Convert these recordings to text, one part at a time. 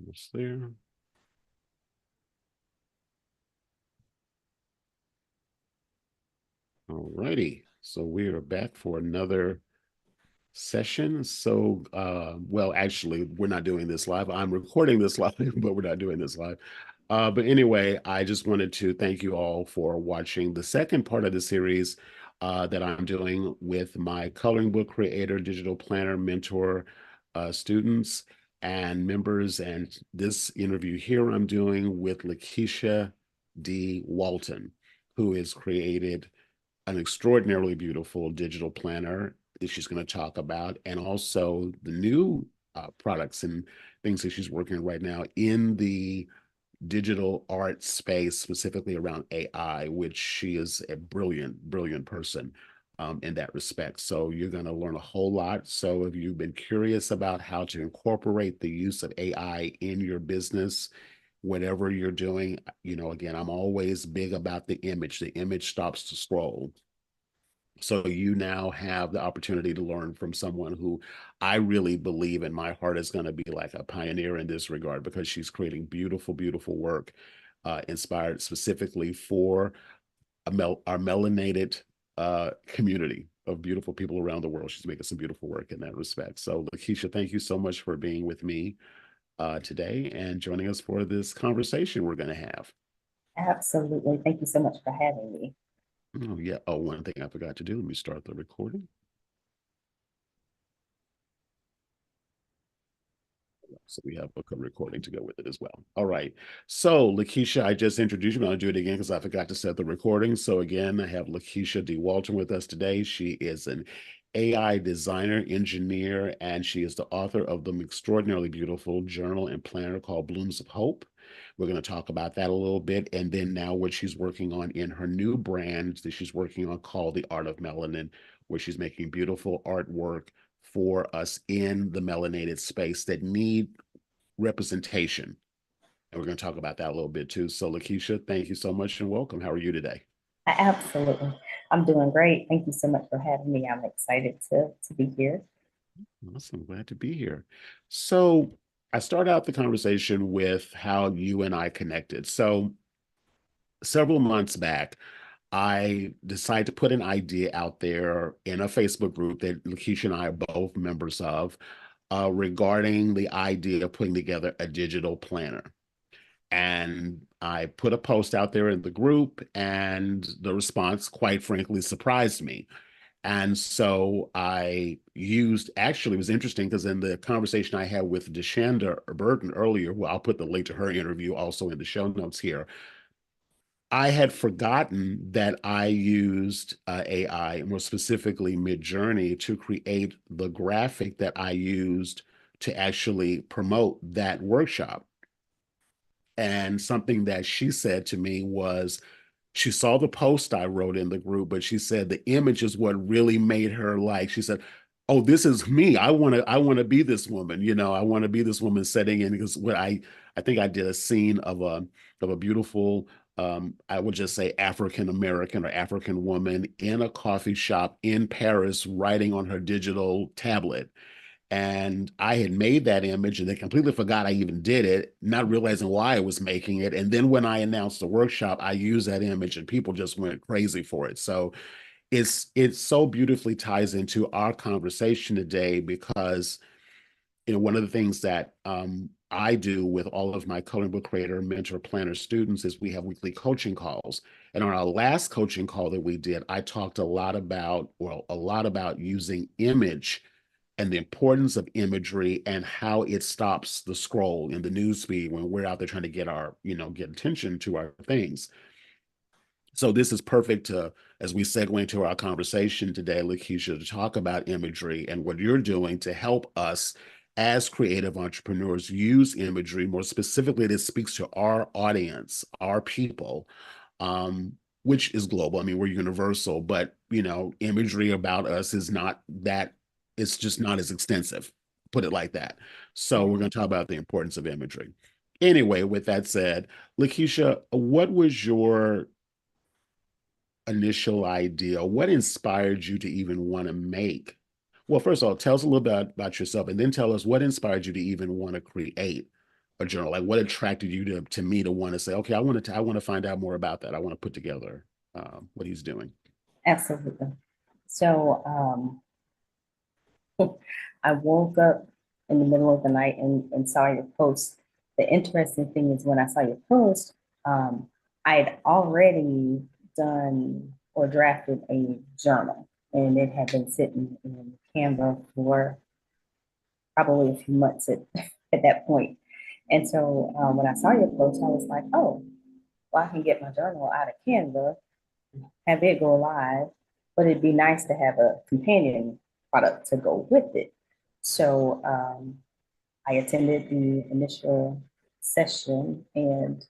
Almost there. All righty. So we are back for another session. So, well, actually, we're not doing this live. I'm recording this live, but we're not doing this live. But anyway, I just wanted to thank you all for watching the second part of the series that I'm doing with my coloring book creator, digital planner, mentor students and members. And this interview here I'm doing with LaKeshia D. Walton, who has created an extraordinarily beautiful digital planner that she's going to talk about, and also the new products and things that she's working on right now in the digital art space, specifically around AI, which she is a brilliant, brilliant person in that respect. So you're going to learn a whole lot. So if you've been curious about how to incorporate the use of AI in your business, whatever you're doing, again, I'm always big about the image. The image stops to scroll. So you now have the opportunity to learn from someone who I really believe in my heart is going to be like a pioneer in this regard, because she's creating beautiful, beautiful work inspired specifically for our melanated community of beautiful people around the world. She's making some beautiful work in that respect. So LaKeshia, thank you so much for being with me today and joining us for this conversation we're going to have. Absolutely. Thank you so much for having me. Oh, yeah. Oh, one thing I forgot to do. Let me start the recording. So we have a recording to go with it as well. All right. So LaKeshia, I just introduced you, but I'll do it again because I forgot to set the recording. So again, I have LaKeshia D. Walton with us today. She is an AI designer, engineer, and she is the author of the extraordinarily beautiful journal and planner called Blooms of Hope. We're going to talk about that a little bit. And then now what she's working on in her new brand that she's working on called The Art of Melanin, where she's making beautiful artwork for us in the melanated space that need representation. And we're going to talk about that a little bit too. So LaKeshia, thank you so much and welcome. How are you today? Absolutely. I'm doing great. Thank you so much for having me. I'm excited to be here. Awesome. Glad to be here. So I start out the conversation with how you and I connected. So several months back, I decided to put an idea out there in a Facebook group that LaKeshia and I are both members of regarding the idea of putting together a digital planner. And I put a post out there in the group, and the response, quite frankly, surprised me. And so I used, actually, it was interesting because in the conversation I had with Deshanda Burton earlier, well, I'll put the link to her interview also in the show notes here. I had forgotten that I used AI, more specifically Midjourney, to create the graphic that I used to actually promote that workshop. And something that she said to me was, she saw the post I wrote in the group, but she said the image is what really made her like, she said, oh, this is me. I want to be this woman. I want to be this woman setting in, because I think I did a scene of a beautiful I would just say African American or African woman in a coffee shop in Paris writing on her digital tablet. And I had made that image and they completely forgot I even did it, not realizing why I was making it. And then when I announced the workshop, I used that image and people just went crazy for it. So it so beautifully ties into our conversation today, because one of the things that I do with all of my coloring book creator, mentor, planner students is we have weekly coaching calls. And on our last coaching call that we did, I talked a lot about, well, a lot about using image and the importance of imagery and how it stops the scroll in the news feed when we're out there trying to get get attention to our things. So this is perfect to, as we segue into our conversation today, LaKeshia, to talk about imagery and what you're doing to help us as creative entrepreneurs use imagery more specifically that speaks to our audience, our people, which is global. I mean, we're universal, but imagery about us is not that, it's just not as extensive, put it like that. So Yeah. we're going to talk about the importance of imagery. Anyway, with that said, LaKeshia, what was your initial idea? What inspired you to even want to make? Well, first of all, tell us a little bit about yourself, and then tell us what inspired you to even want to create a journal? Like what attracted you to me to want to say, okay, I want to find out more about that. I want to put together what he's doing. Absolutely. So I woke up in the middle of the night and saw your post. The interesting thing is when I saw your post, I had already done or drafted a journal, and it had been sitting in Canva for probably a few months at that point. And so when I saw your post, I was like, oh, well, I can get my journal out of Canva, have it go live, but it'd be nice to have a companion product to go with it. So I attended the initial session and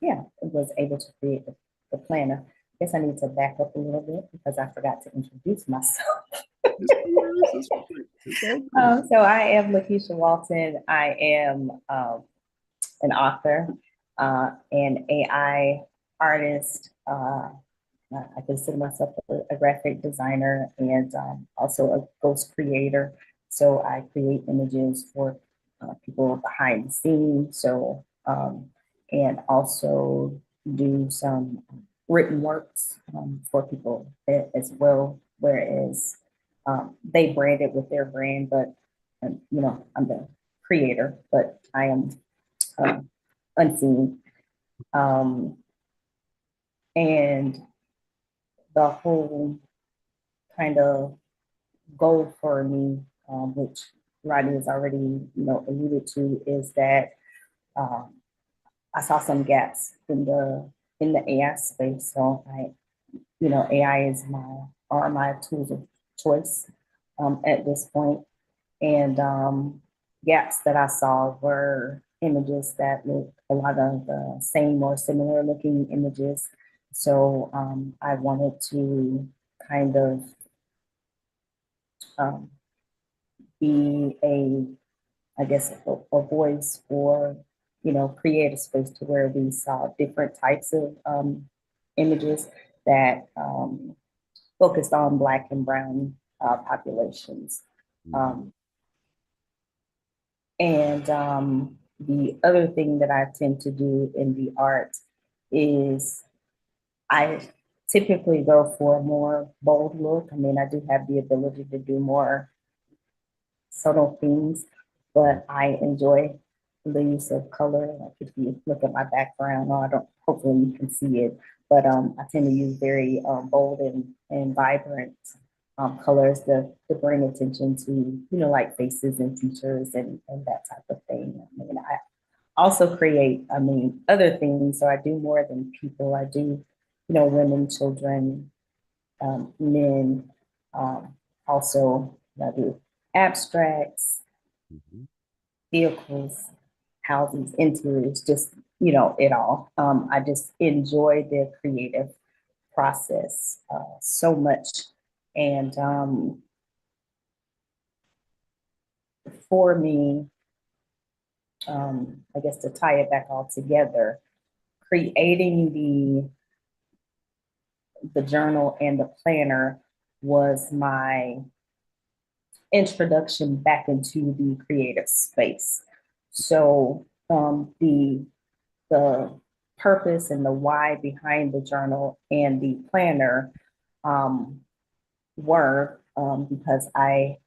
yeah, was able to create the planner. I guess I need to back up a little bit because I forgot to introduce myself. It's fine. It's all good. So I am LaKeshia Walton. I am an author, an AI artist. I consider myself a graphic designer and also a ghost creator. So I create images for people behind the scenes. So and also do some written works for people as well. Whereas they brand it with their brand, but you know I'm the creator, but I am uh, unseen. Um, and the whole kind of goal for me, which Rodney has already, alluded to, is that um, I saw some gaps in the AI space. So AI is are my tools of choice at this point. And gaps that I saw were images that look a lot of the same or similar looking images. So I wanted to kind of um, be I guess, a voice for, create a space to where we saw different types of images that focused on Black and Brown populations. Mhm. Um, and the other thing that I tend to do in the art is I typically go for a more bold look. I mean, I do have the ability to do more subtle things, but I enjoy the use of color. Like if you look at my background, I don't, hopefully you can see it, but I tend to use very bold and vibrant colors to bring attention to, like faces and features and that type of thing. I mean, I also create, other things. So I do more than people. I do, women, children, men, um, also I do abstracts, Mhm. vehicles, houses, interiors, just, it all. I just enjoy the creative process so much. And for me, I guess to tie it back all together, creating the journal and the planner was my introduction back into the creative space. So the purpose and the why behind the journal and the planner um, were because I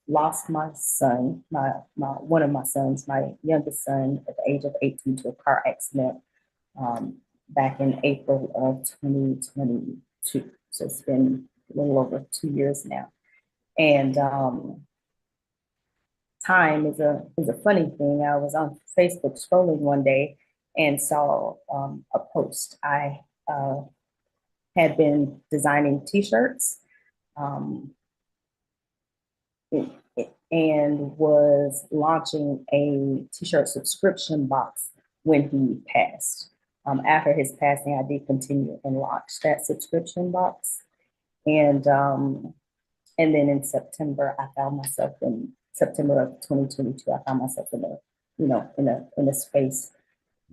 lost my son, my one of my sons, my youngest son, at the age of 18 to a car accident back in April of 2022. So it's been a little over 2 years now. And time is a funny thing. I was on Facebook scrolling one day and saw a post. I had been designing T-shirts um, and was launching a T-shirt subscription box when he passed. After his passing, I did continue and launch that subscription box. And then in September, I found myself in September of 2022. I found myself in a, in a space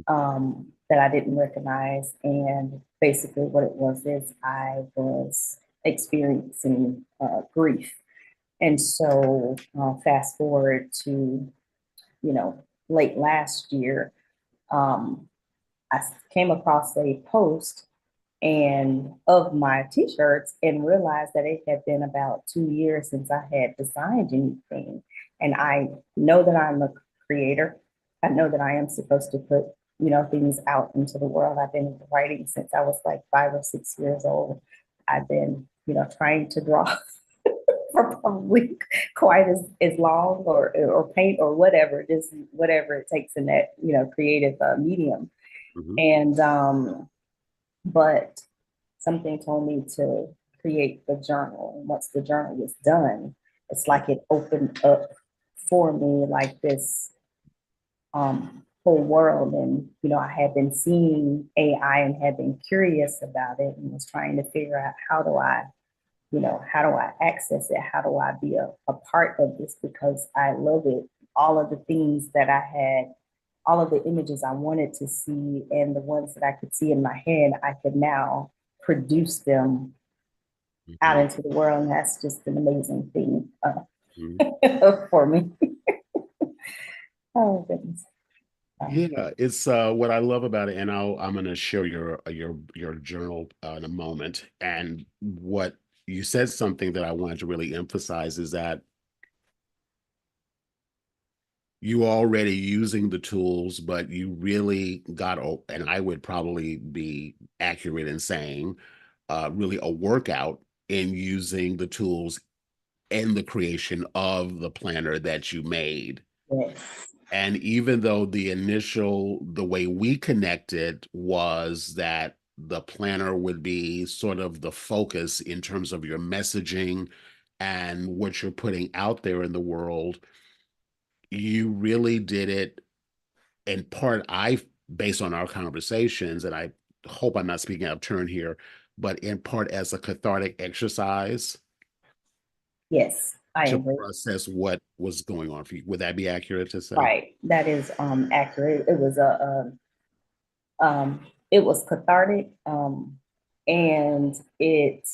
that I didn't recognize. And basically, what it was is I was experiencing grief. And so, fast forward to, late last year, um, I came across a post and of my t-shirts and realized that it had been about 2 years since I had designed anything. And I know that I'm a creator. I know that I am supposed to put, things out into the world. I've been writing since I was like 5 or 6 years old. I've been, trying to draw for probably quite as long or paint or whatever, just whatever it takes in that, creative medium. Mhm. And but something told me to create the journal. And once the journal was done, it's Yeah. like it opened up for me like this whole world. And, I had been seeing AI and had been curious about it and was trying to figure out how do I access it? How do I be a part of this? Because I love it. All of the things that I had, all of the images I wanted to see and the ones that I could see in my head, I could now produce them out Mhm. into the world. And that's just an amazing thing Mhm. for me. Oh, goodness. Yeah, it's what I love about it, and I'm going to share your journal in a moment. And what you said something that I wanted to really emphasize is that you already using the tools, but you really got, and I would probably be accurate in saying, really a workout in using the tools in the creation of the planner that you made. Yes. And even though the way we connected was that the planner would be sort of the focus in terms of your messaging and what you're putting out there in the world, you really did it in part, based on our conversations, and I hope I'm not speaking out of turn here, but in part as a cathartic exercise Yes, I to agree. process what was going on for you. Would that be accurate to say? Right. That is accurate. It was cathartic. And it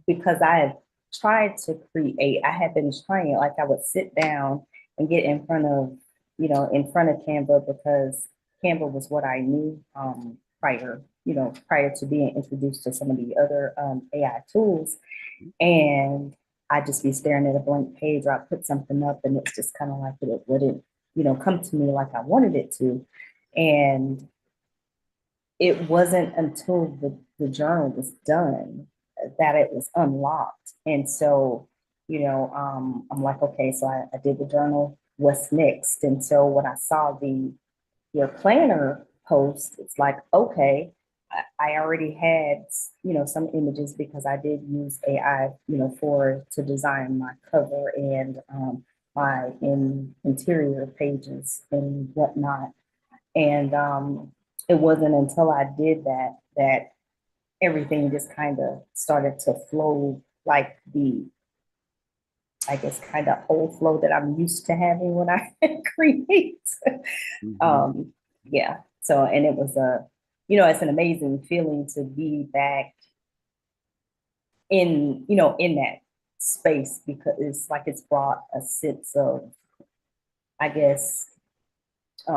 because I had tried to create, I had been trying, like I would sit down and get in front of Canva because Canva was what I knew prior to being introduced to some of the other AI tools. And I'd just be staring at a blank page or I'd put something up and it's just kind of like it wouldn't, come to me like I wanted it to. And it wasn't until the journal was done that it was unlocked. And so, I'm like, okay, so I did the journal. What's next? And so when I saw your planner post, it's like, okay, I already had, some images because I did use AI, to design my cover and my interior pages and whatnot. And it wasn't until I did that everything just kind of started to flow like I guess, kind of old flow that I'm used to having when I create. Mhm. um, yeah. So, and it was it's an amazing feeling to be back in that space because it's like it's brought a sense of, I guess,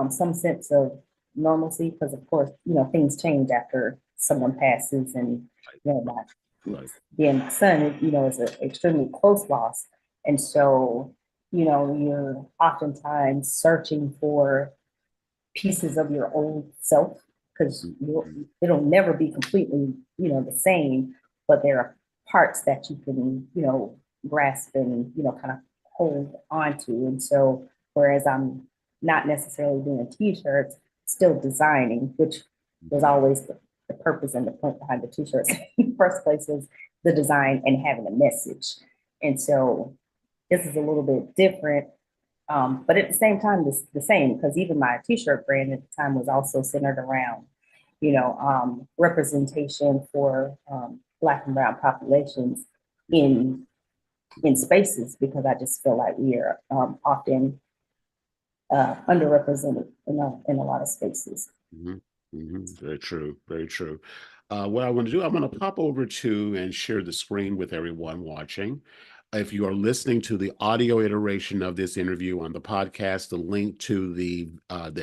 some sense of normalcy because of course things change after someone passes and my Right. being my son is an extremely close loss and so you're oftentimes searching for pieces of your old self because Mhm. it'll never be completely the same but there are parts that you can grasp and kind of hold on to and so whereas I'm not necessarily doing t-shirts still designing which was Mhm. always the purpose and the point behind the t-shirts in the first place was the design and having a message and so this is a little bit different but at the same time, the same because even my T-shirt brand at the time was also centered around, representation for Black and Brown populations Mhm. in spaces because I just feel like we are often underrepresented in a lot of spaces. Mhm. Mhm. Very true. Very true. What I want to do, I'm going to pop over to and share the screen with everyone watching. if you are listening to the audio iteration of this interview on the podcast, the link to the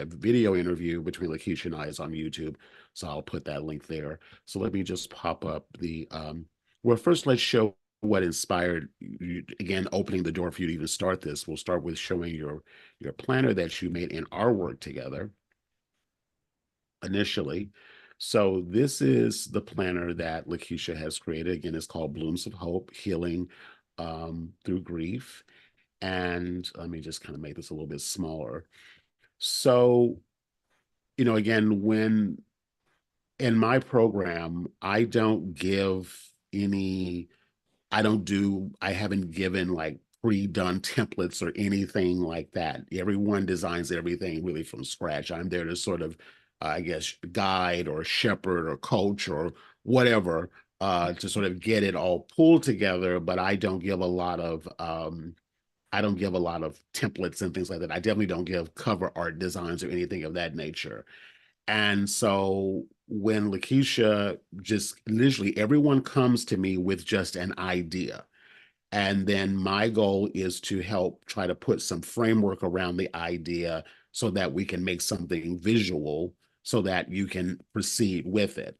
video interview between LaKeshia and I is on YouTube. So I'll put that link there. So let me just pop up well, first let's show what inspired you, again, opening the door for you to even start this. We'll start with showing your planner that you made in our work together initially. So this is the planner that LaKeshia has created. Again, it's called Blooms of Hope, Healing Through Grief. And let me just kind of make this a little bit smaller. So, again, when in my program, I haven't given like pre-done templates or anything like that. Everyone designs everything really from scratch. I'm there to sort of, I guess, guide or shepherd or coach or whatever, to sort of get it all pulled together, but I don't give a lot of templates and things like that. I definitely don't give cover art designs or anything of that nature. And so when LaKeshia, just literally everyone comes to me with just an idea. And then my goal is to help try to put some framework around the idea so that we can make something visual so that you can proceed with it.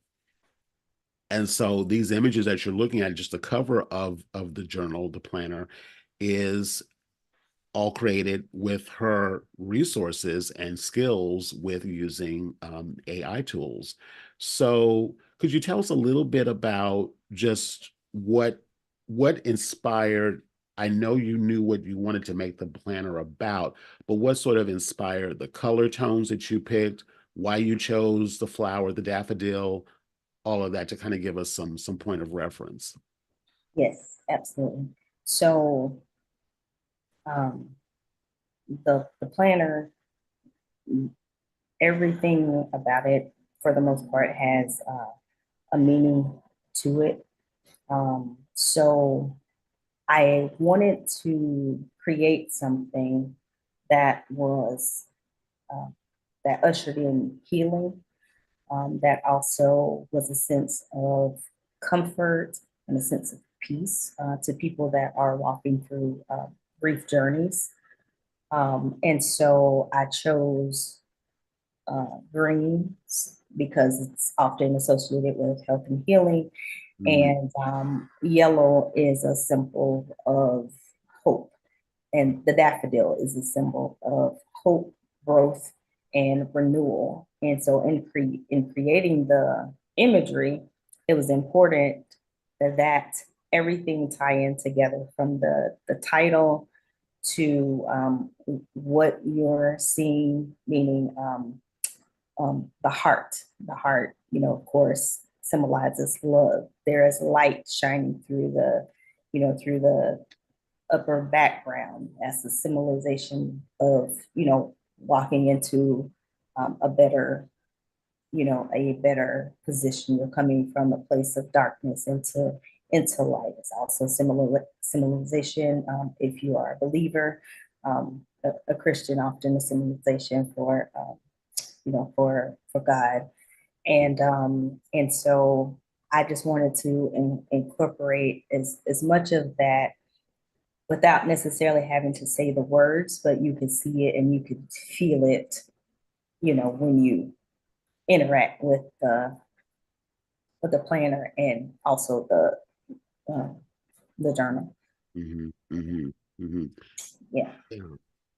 And so these images that you're looking at, just the cover of the journal, the planner, is all created with her resources and skills with using AI tools. So could you tell us a little bit about just what inspired? I know you knew what you wanted to make the planner about, but what sort of inspired the color tones that you picked, why you chose the flower, the daffodil, all of that to kind of give us some point of reference. Yes, absolutely. So um, the planner, everything about it, for the most part, has a meaning to it. So I wanted to create something that was uh, that ushered in healing, that also was a sense of comfort and a sense of peace to people that are walking through grief journeys. And so I chose greens because it's often associated with health and healing. Mhm, And yellow is a symbol of hope. And the daffodil is a symbol of hope, growth, and renewal. And so in creating the imagery, it was important that everything tie in together, from the title to what you're seeing, meaning the heart. The heart, of course, symbolizes love. There is light shining through through the upper background as a symbolization of, walking into a better, a better position. You're coming from a place of darkness into light. It's also symbolization, if you are a believer, a Christian, often a symbolization for for God. And so I just wanted to incorporate as much of that without necessarily having to say the words, but you could see it and you could feel it, when you interact with the planner and also uh, the journal. mhm, mhm, mhm. Yeah. Yeah.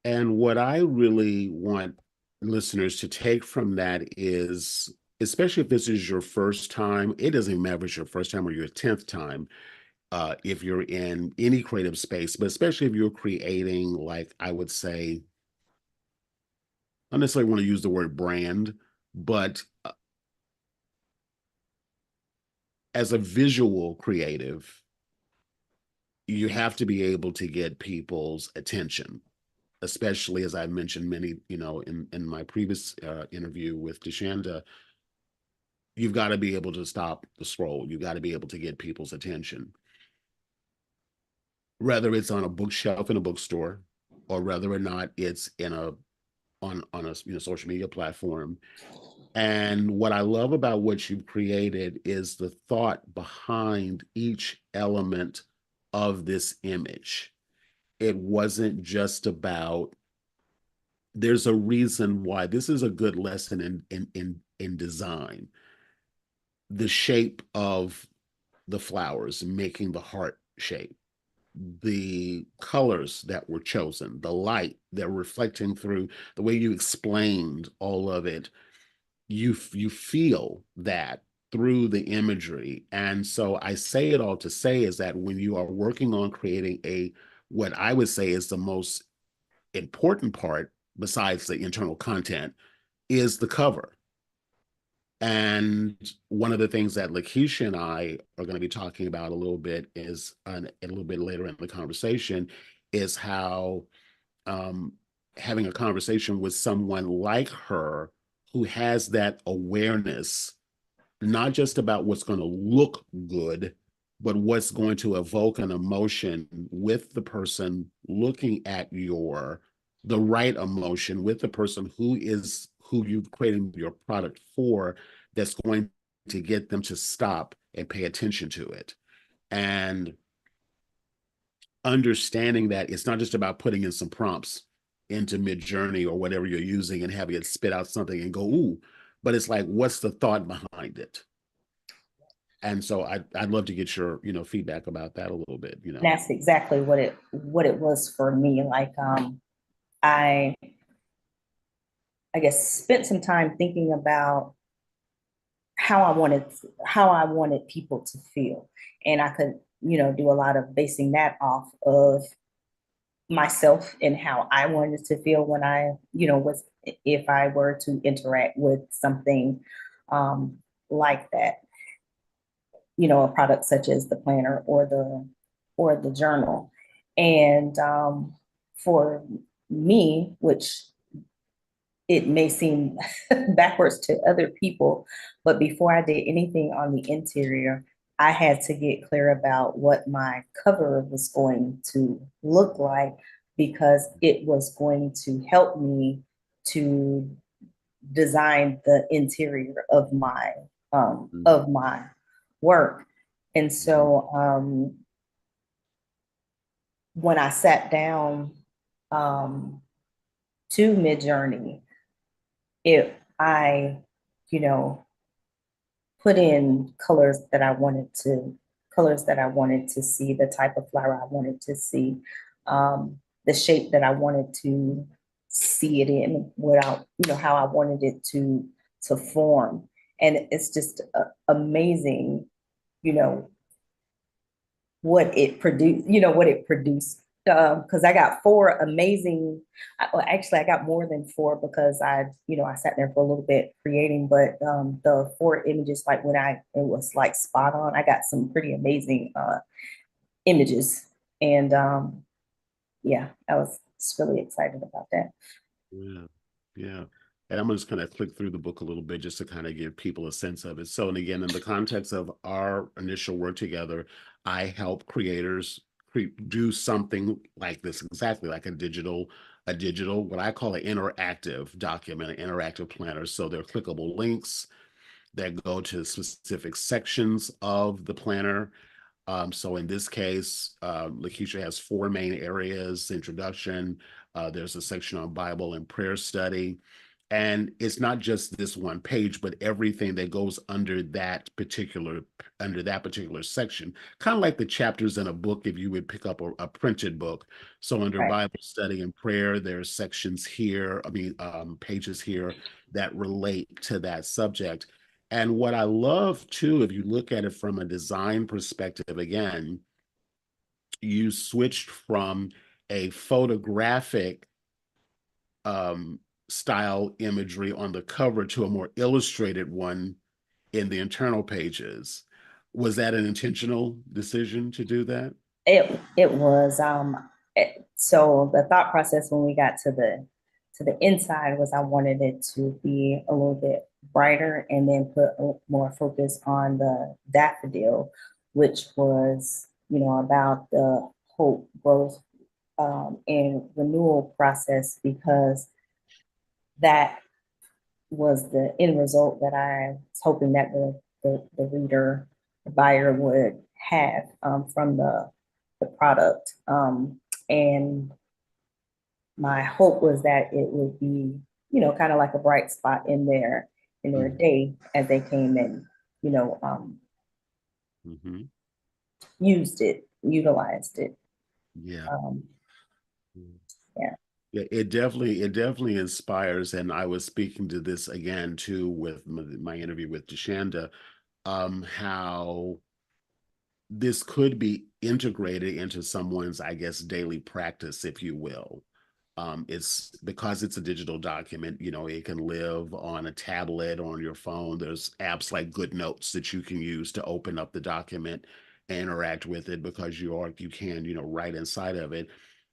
And what I really want listeners to take from that is, especially if this is your first time, it doesn't even matter if it's your first time or your 10th time, if you're in any creative space, but especially if you're creating, like I would say, I don't necessarily want to use the word brand, but as a visual creative, you have to be able to get people's attention, especially as I mentioned many, in my previous interview with Deshanda, you've got to be able to stop the scroll. You've got to be able to get people's attention, whether it's on a bookshelf in a bookstore, or whether or not it's in a on a social media platform. And what I love about what you've created is the thought behind each element of this image. It wasn't just about, there's a reason why this is a good lesson in design. The shape of the flowers, making the heart shape, the colors that were chosen, the light that were reflecting through, the way you explained all of it, you feel that through the imagery. And so I say it all to say is that when you are working on creating a, what I would say is the most important part besides the internal content, is the cover. And one of the things that LaKeshia and I are going to be talking about a little bit is a little bit later in the conversation is how um, having a conversation with someone like her who has that awareness, not just about what's going to look good, but what's going to evoke an emotion with the person looking at the right emotion with the person who you've created your product for, that's going to get them to stop and pay attention to it. And understanding that it's not just about putting in some prompts into Mid-Journey or whatever you're using and having it spit out something and go, ooh, but it's like, what's the thought behind it? And so I'd love to get your, feedback about that a little bit, And that's exactly what it was for me. Like I I guess spent some time thinking about how I wanted people to feel. And I could, do a lot of basing that off of myself and how I wanted to feel when I, was if I were to interact with something like that, a product such as the planner or the journal. And for me, which it may seem backwards to other people, but before I did anything on the interior, I had to get clear about what my cover was going to look like, because it was going to help me to design the interior Mhm. of my work. And so when I sat down um, to Midjourney, if I, you know, put in colors that I wanted to see, the type of flower I wanted to see, the shape that I wanted to see it in, without, how I wanted it to form. And it's just amazing, you know, what it produced. Because I got four amazing, well, actually, I got more than four, because I sat there for a little bit creating, but the four images, like it was like spot on. I got some pretty amazing images. And yeah, I was just really excited about that. Yeah, yeah. And I'm just kind of click through the book a little bit just to kind of give people a sense of it. So, and again, in the context of our initial work together, I help creators do something like this, exactly like a digital, what I call an interactive document, an interactive planner. So they're clickable links that go to specific sections of the planner. So in this case, LaKeshia has four main areas: introduction, there's a section on Bible and prayer study. And it's not just this one page, but everything that goes under that particular section, kind of like the chapters in a book if you would pick up a printed book. So under Right. Bible study and prayer, there's sections here, pages here that relate to that subject. And what I love too, if you look at it from a design perspective, again, you switched from a photographic um, style imagery on the cover to a more illustrated one in the internal pages. Was that an intentional decision to do that? It was so the thought process when we got to the inside was, I wanted it to be a little bit brighter, and then put more focus on the daffodil, which was, about the hope, growth, and renewal process, because that was the end result that I was hoping that the reader, the buyer would have from the the product. And my hope was that it would be, kind of like a bright spot in their Mhm. day as they came and, you know, Mhm. used it, utilized it. Yeah. Um, yeah, Yeah, it definitely inspires. And I was speaking to this again too with my interview with Deshanda, how this could be integrated into someone's, I guess, daily practice, if you will. It's because it's a digital document, it can live on a tablet or on your phone. There's apps like GoodNotes that you can use to open up the document and interact with it because you can, write inside of it.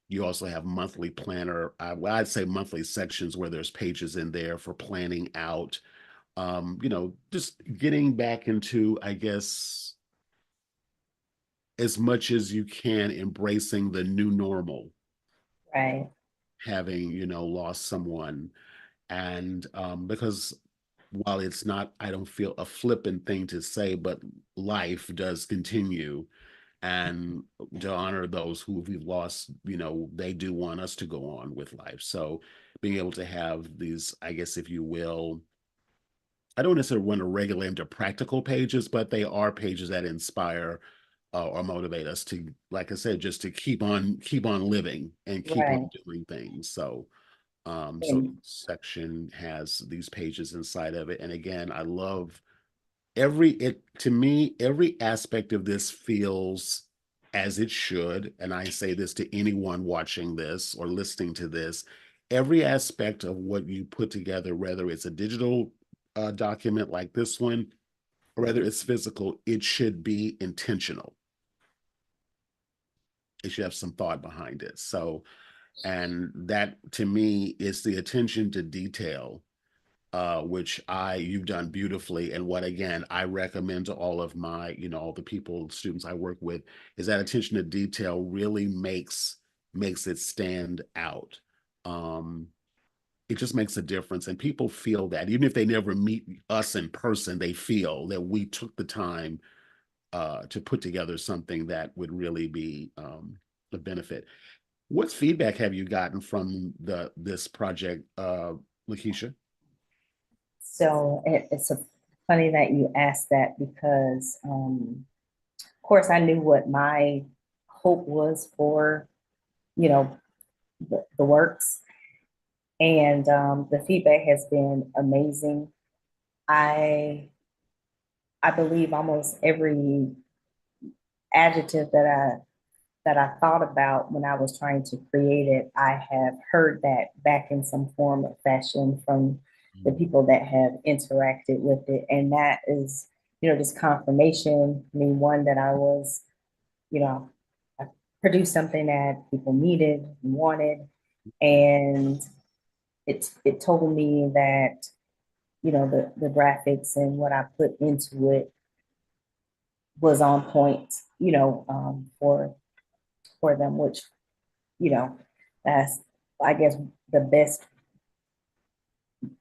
You also have monthly planner, well, I'd say monthly sections where there's pages in there for planning out, just getting back into, I guess, as much as you can, embracing the new normal, right, having, lost someone. And because while it's not, I don't feel a flippant thing to say, but life does continue. And to honor those who we've lost, they do want us to go on with life. So being able to have these, I guess, if you will, I don't necessarily want to regulate into practical pages, but they are pages that inspire or motivate us to, like I said, just to keep on living and keep on right. doing things. So each And section has these pages inside of it. And again, I love every aspect of this feels as it should. And I say this to anyone watching this or listening to this, every aspect of what you put together, whether it's a digital document like this one, or whether it's physical, it should be intentional. It should have some thought behind it. So, and that to me is the attention to detail, which you've done beautifully. And what again I recommend to all of my, all the people, students I work with, is that attention to detail really makes it stand out. Um, it just makes a difference, and people feel that even if they never meet us in person, they feel that we took the time to put together something that would really be a benefit. What feedback have you gotten from this project, LaKeshia? so it's funny that you asked that because, of course, I knew what my hope was for, you know, the works, and the feedback has been amazing. I I believe almost every adjective that I thought about when I was trying to create it, I have heard that back in some form or fashion from the people that have interacted with it. And that is, just confirmation. I mean, one that I was, you know, I produced something that people needed, wanted, and it told me that, the graphics and what I put into it was on point, for them, which, you know, that's, I guess, the best,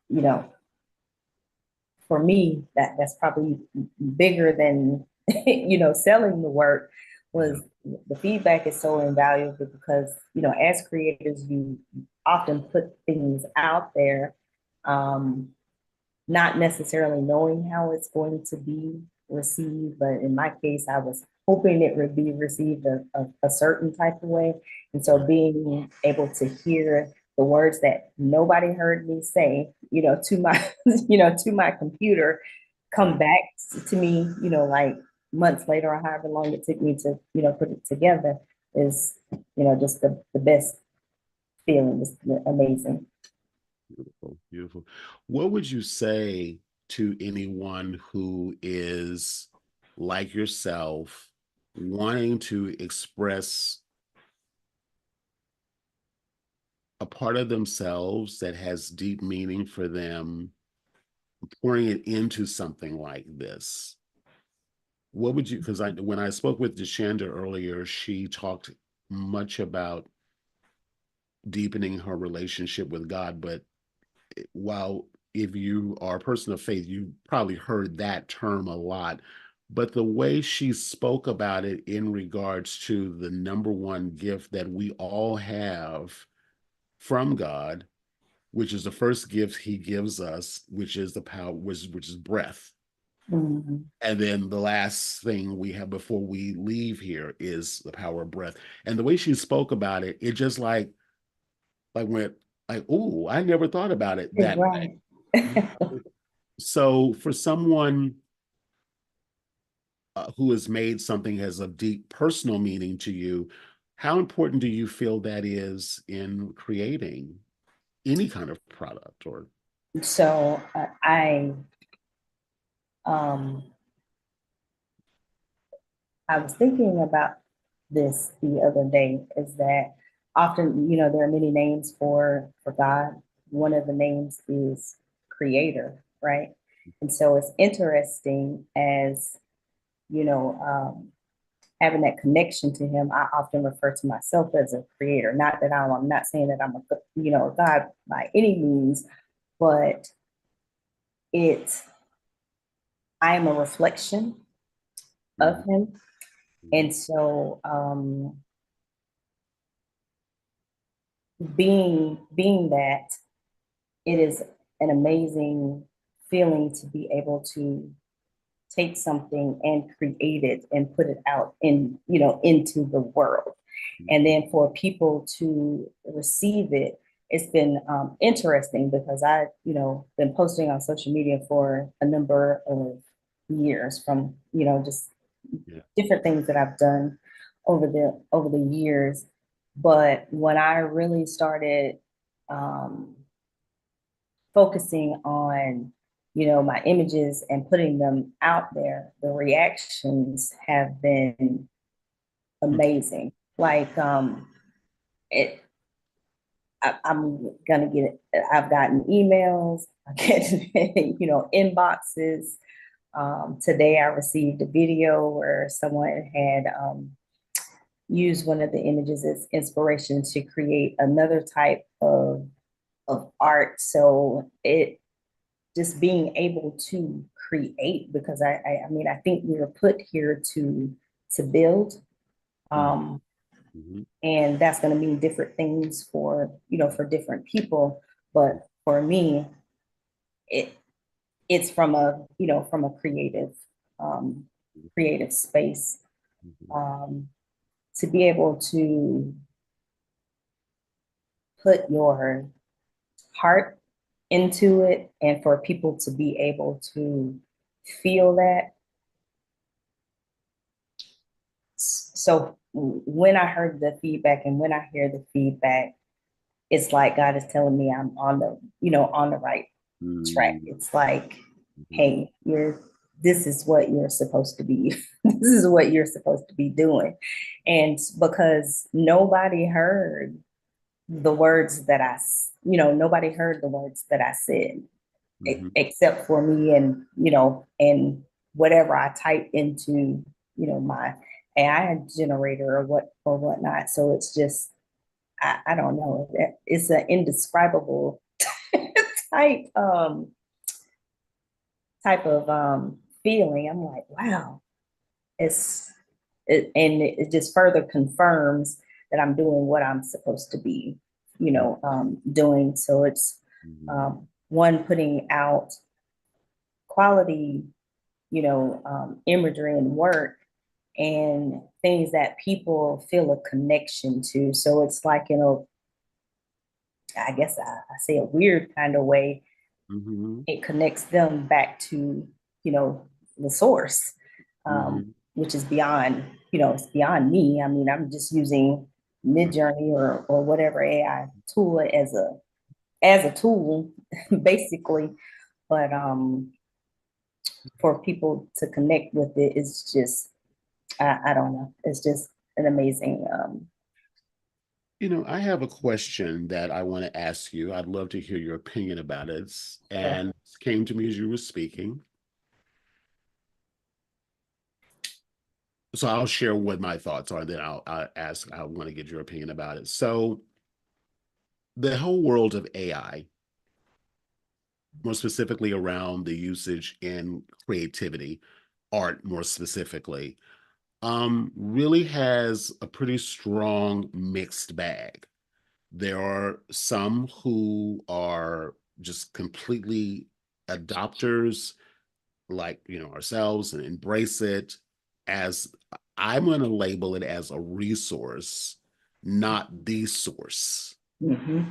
you know, for me, that's probably bigger than, selling the work Yeah. was the feedback is so invaluable because, as creators, you often put things out there, um, not necessarily knowing how it's going to be received. But in my case, I was hoping it would be received a certain type of way. And so Right. being able to hear the words that nobody heard me say, to my, to my computer come Right. back to me, like months later or however long it took me to, put it together is, just the best feeling. It's amazing. Beautiful. Beautiful. What would you say to anyone who is like yourself, wanting to express a part of themselves that has deep meaning for them, pouring it into something like this? What would you, because when I spoke with Deshanda earlier, she talked much about deepening her relationship with God. But while if you are a person of faith, you probably heard that term a lot. but the way she spoke about it in regards to the number one gift that we all have from God, which is the first gift he gives us, which is the power, which is breath. Mhm. And then the last thing we have before we leave here is the power of breath. And the way she spoke about it, it just like went like, oh, I never thought about it that way. Right. So for someone who has made something as a deep personal meaning to you, how important do you feel that is in creating any kind of product or So um, I was thinking about this the other day is that often, there are many names for God. One of the names is creator, right? And so it's interesting as, you know, um, having that connection to him. I often refer to myself as a creator. Not that I'm not saying that I'm a God by any means, but it's, I am a reflection of Mhm, him. mhm, And so, being that, it is an amazing feeling to be able to take something and create it and put it out into the world, and mhm, then for people to receive it. It's been interesting because I been posting on social media for a number of years, from just yeah. different things that I've done over the years. But when I really started um, focusing on my images and putting them out there, the reactions have been amazing. Like it, I'm gonna get it. I've gotten emails, I get inboxes. Today I received a video where someone had used one of the images as inspiration to create another type of art. So it just being able to create, because I mean, I think we were put here to build, Mhm, um, mhm, and that's going to mean different things for different people. But for me, it it's from a um, creative space, mhm, um, to be able to put your heart into it, and for people to be able to feel that. So when I heard the feedback, and when I hear the feedback, it's like God is telling me I'm on the right track. mhm, It's like, mhm, hey, this is what you're supposed to be. This is what you're supposed to be doing. And because the words that nobody heard the words that I said, mhm, except for me, and whatever I type into my AI generator or whatnot. So it's just, I don't know. It's an indescribable type type of feeling. I'm like, wow, and it just further confirms that I'm doing what I'm supposed to be, doing. So it's mhm, one, putting out quality, imagery and work, and things that people feel a connection to. So it's like, I guess I say a weird kind of way, mhm, it connects them back to, the source, mhm, which is beyond, it's beyond me. I mean, I'm just using Midjourney or whatever AI tool as a tool, basically. But for people to connect with it, it's just, I don't know. It's just an amazing. I have a question that I want to ask you. I'd love to hear your opinion about it. And it came to me as you were speaking. So I'll share what my thoughts are, then I'll ask, I want to get your opinion about it. So the whole world of AI, more specifically around the usage in creativity, art more specifically, really has a pretty strong mixed bag. There are some who are just completely adopters, like, ourselves, and embrace it as, I'm going to label it as a resource, not the source. Mm-hmm.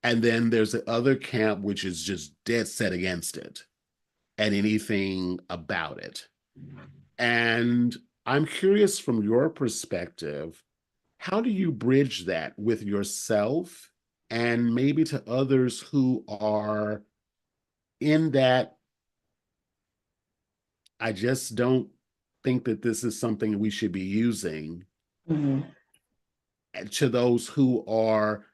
And then there's the other camp, which is just dead set against it and anything about it. And I'm curious, from your perspective, how do you bridge that with yourself and maybe to others who are in that, I just don't think that this is something we should be using, Mm-hmm. and to those who are,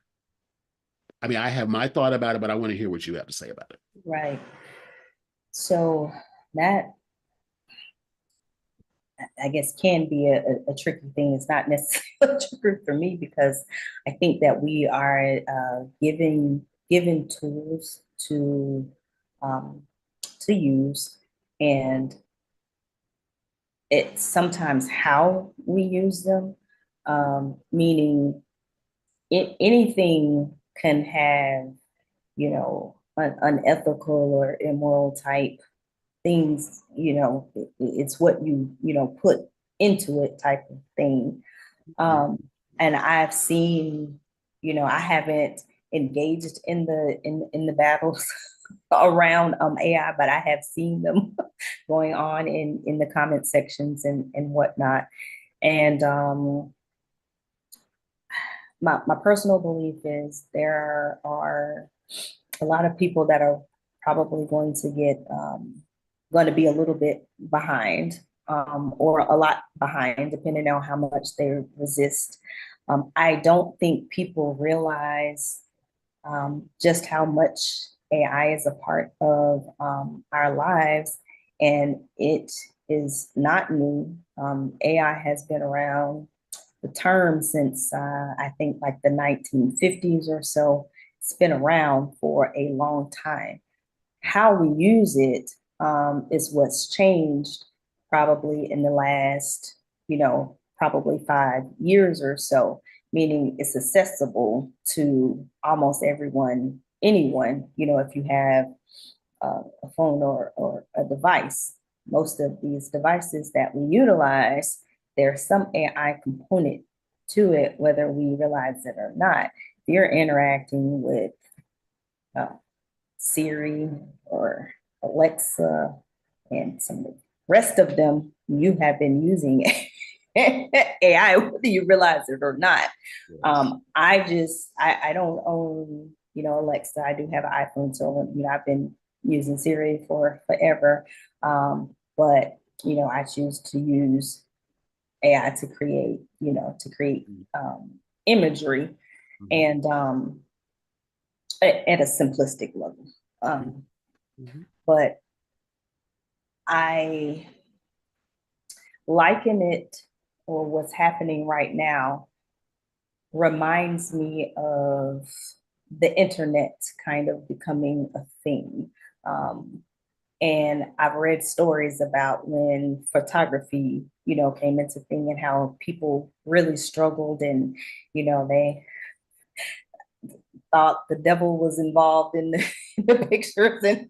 I mean, I have my thought about it, but I want to hear what you have to say about it. Right. So that, I guess, can be a tricky thing. It's not necessarily tricky for me because I think that we are given tools um, to use, and it's sometimes how we use them, meaning anything can have, unethical or immoral type things, it's what you put into it type of thing. And I've seen, I haven't engaged in the battles around AI, but I have seen them going on in the comment sections and whatnot. And my personal belief is there are a lot of people that are probably going to be a little bit behind, or a lot behind, depending on how much they resist. I don't think people realize just how much AI is a part of our lives, and it is not new. AI has been around, the term, since I think like the 1950s or so. It's been around for a long time. How we use it is what's changed probably in the last, probably 5 years or so, meaning it's accessible to almost everyone, anyone, if you have a phone or a device. Most of these devices that we utilize, there's some AI component to it, whether we realize it or not. If you're interacting with uh, Siri or Alexa and some of the rest of them, you have been using AI, whether you realize it or not. Yes. I don't own, Alexa. I do have an iPhone, so I've been using Siri for forever. But I choose to use AI to create imagery, Mhm. and at a simplistic level. Um, Mhm. but I liken it, or what's happening right now reminds me of the internet kind of becoming a thing. Um, and I've read stories about when photography, came into thing, and how people really struggled, and they thought the devil was involved in the, the pictures, and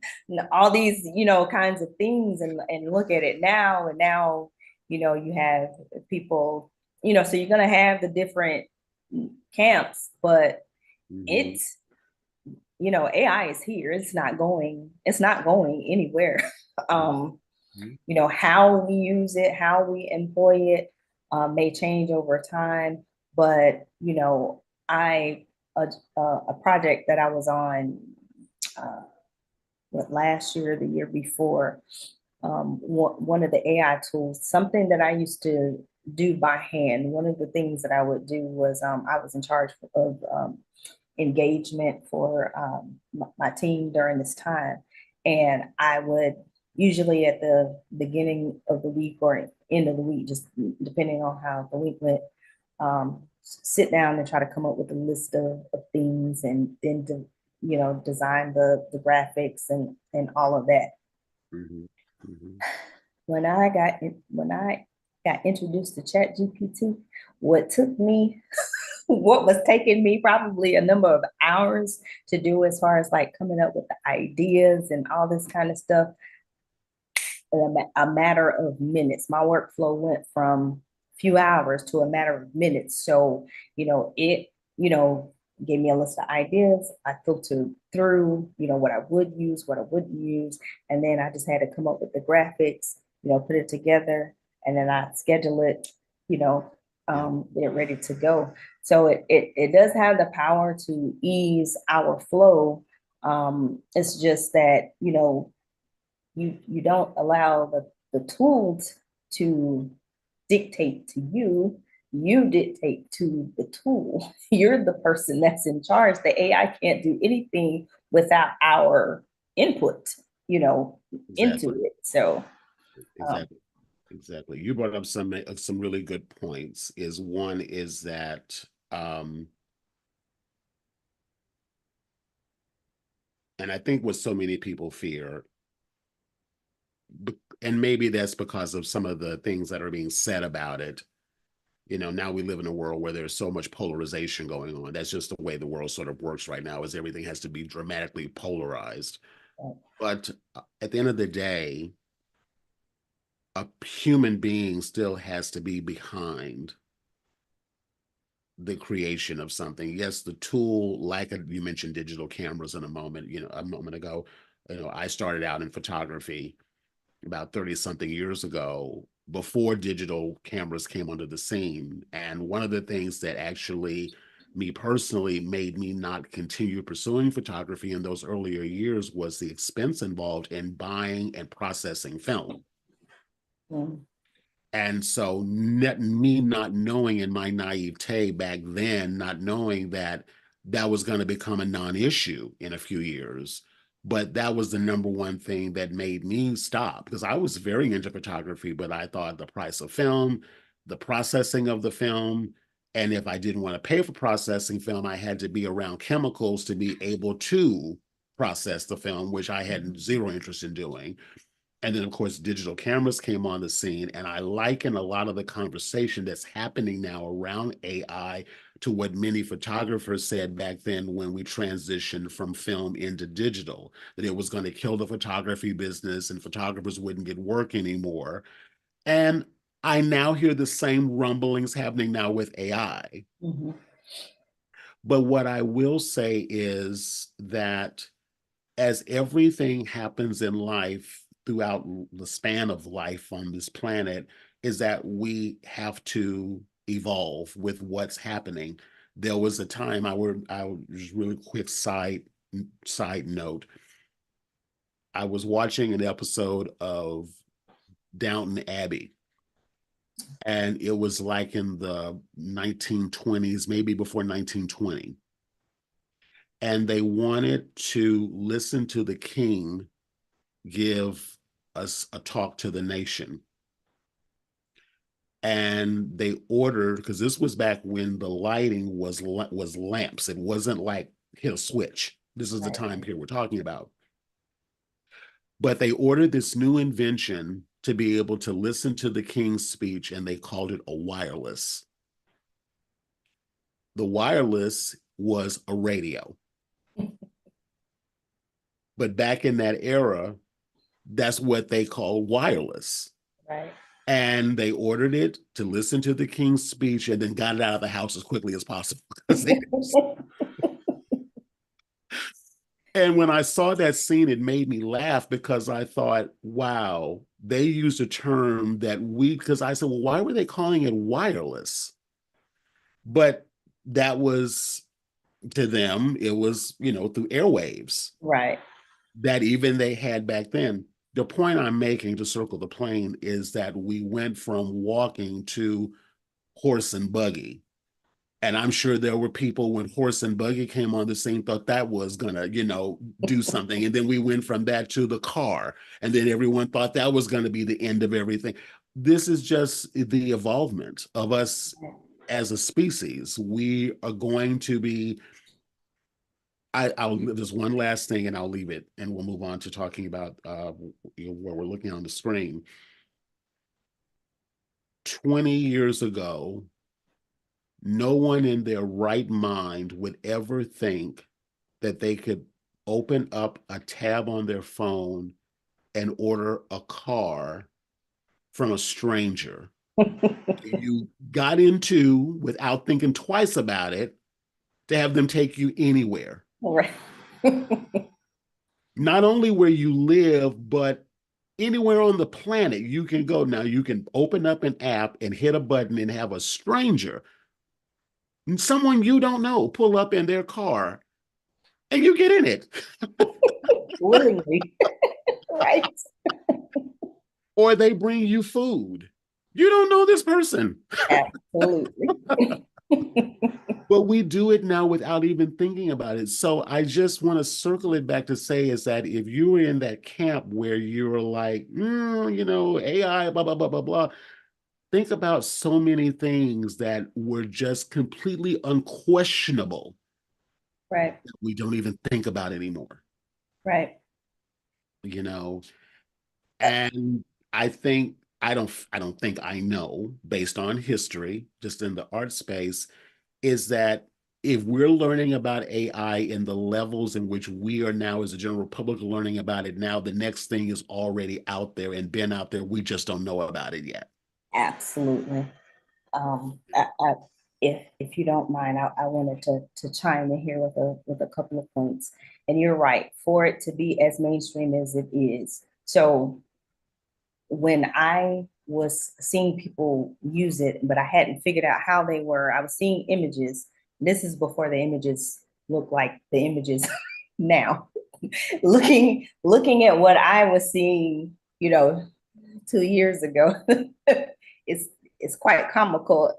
all these, kinds of things. And look at it now, and now, you have people, so you're going to have the different camps, but Mhm. it's, AI is here. It's not going anywhere. um, Mhm. how we use it, how we employ it, may change over time. But I a project that I was on, uh, last year, the year before, one of the AI tools, something that I used to do by hand. One of the things that I would do was, I was in charge of engagement for my team during this time. And I would usually at the beginning of the week or end of the week, just depending on how the week went, sit down and try to come up with a list of things, and then design the graphics and all of that. Mhm. Mhm. when I got introduced to Chat GPT, what took me, what was taking me probably a number of hours to do as far as like coming up with the ideas and all this kind of stuff, a matter of minutes. My workflow went from few hours to a matter of minutes. So, it, gave me a list of ideas. I filtered through, what I would use, what I wouldn't use. And then I just had to come up with the graphics, put it together, and then I schedule it, Yeah, get ready to go. So it does have the power to ease our flow. It's just that, you don't allow the tools to dictate to you. You dictate to the tool. You're the person that's in charge. The AI can't do anything without our input, into exactly. it. So, um, Exactly. Exactly. You brought up some really good points. One is that and I think what so many people fear, and maybe that's because of some of the things that are being said about it. Now we live in a world where there's so much polarization going on. That's just the way the world sort of works right now, is everything has to be dramatically polarized. But at the end of the day, a human being still has to be behind the creation of something. Yes, the tool, like you mentioned digital cameras in a moment, a moment ago, I started out in photography about 30 something years ago before digital cameras came onto the scene. And one of the things that actually me personally made me not continue pursuing photography in those earlier years was the expense involved in buying and processing film. mm, And so me not knowing, in my naivete back then, not knowing that that was going to become a non-issue in a few years. But that was the number one thing that made me stop, because I was very into photography, but I thought the price of film, the processing of the film, and if I didn't want to pay for processing film, I had to be around chemicals to be able to process the film, which I had zero interest in doing. And then, of course, digital cameras came on the scene. And I liken a lot of the conversation that's happening now around AI to what many photographers said back then when we transitioned from film into digital, that it was going to kill the photography business and photographers wouldn't get work anymore. And I now hear the same rumblings happening now with AI. mhm, But what I will say is that as everything happens in life throughout the span of life on this planet, is that we have to evolve with what's happening. There was a time I would just really quick side note. I was watching an episode of Downton Abbey, and it was like in the 1920s, maybe before 1920. And they wanted to listen to the king give us a talk to the nation. And they ordered, because this was back when the lighting was lamps. It wasn't like hit a switch. This is the right. time period we're talking about. But they ordered this new invention to be able to listen to the king's speech, and they called it a wireless. The wireless was a radio. But back in that era, that's what they called wireless. Right. And they ordered it to listen to the king's speech and then got it out of the house as quickly as possible. And when I saw that scene, it made me laugh because I thought, wow, they used a term that because I said, well, why were they calling it wireless? But that was, to them, it was, through airwaves Right. that even they had back then. The point I'm making, to circle the plane, is that we went from walking to horse and buggy. And I'm sure there were people when horse and buggy came on the scene thought that was gonna, do something. And then we went from that to the car. And then everyone thought that was gonna be the end of everything. This is just the evolvement of us as a species. We are going to be, I'll there's one last thing and I'll leave it and we'll move on to talking about what we're looking on the screen. 20 years ago, no one in their right mind would ever think that they could open up a tab on their phone and order a car from a stranger. You got into, without thinking twice about it, to have them take you anywhere. Right. Not only where you live, but anywhere on the planet you can go. Now you can open up an app and hit a button and have a stranger, someone you don't know, pull up in their car and you get in it. Willingly. Right. Or they bring you food. You don't know this person. Absolutely. But we do it now without even thinking about it. So I just want to circle it back to say is that if you were in that camp where you're like, AI, blah, blah, blah, blah, blah, think about so many things that were just completely unquestionable Right. that we don't even think about anymore, Right. you know? And I think I don't think I know based on history, just in the art space, is that if we're learning about AI in the levels in which we are now as a general public learning about it now, the next thing is already out there and been out there. We just don't know about it yet. Absolutely. If you don't mind, I wanted to chime in here with a couple of points. And you're right, for it to be as mainstream as it is. So when I was seeing people use it, but I hadn't figured out how they were, I was seeing images. This is before the images look like the images now. Looking at what I was seeing, 2 years ago, it's it's quite comical,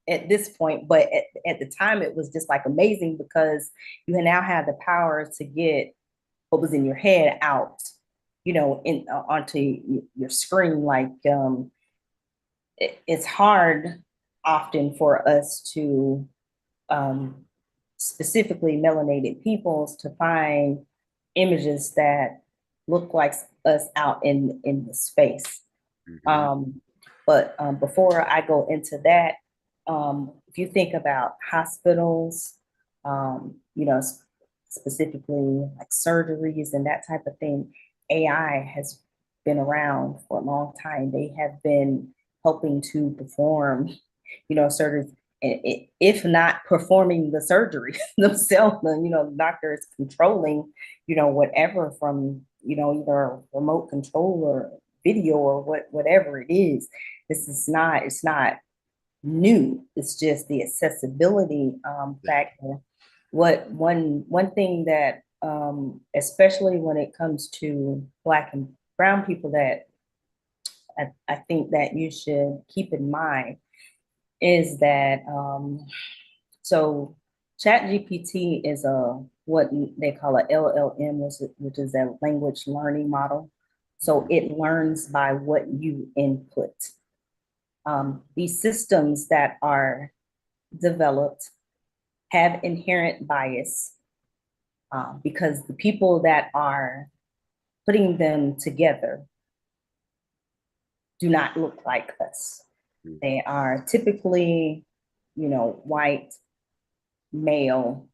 at this point. But at the time, it was just like amazing because you now have the power to get what was in your head out, onto your screen. Like it's hard often for us to um, specifically melanated peoples to find images that look like us out in the space. Mhm. But before I go into that, if you think about hospitals, specifically like surgeries and that type of thing, AI has been around for a long time. They have been helping to perform, surgeries, if not performing the surgery themselves. The doctor is controlling, whatever from, either a remote control or video or whatever it is. It's not new. It's just the accessibility factor. What one thing that especially when it comes to Black and brown people that I think that you should keep in mind is that so ChatGPT is a what they call a LLM, which is a language learning model. So it learns by what you input. These systems that are developed have inherent bias because the people that are putting them together do not look like us. They are typically, white, male,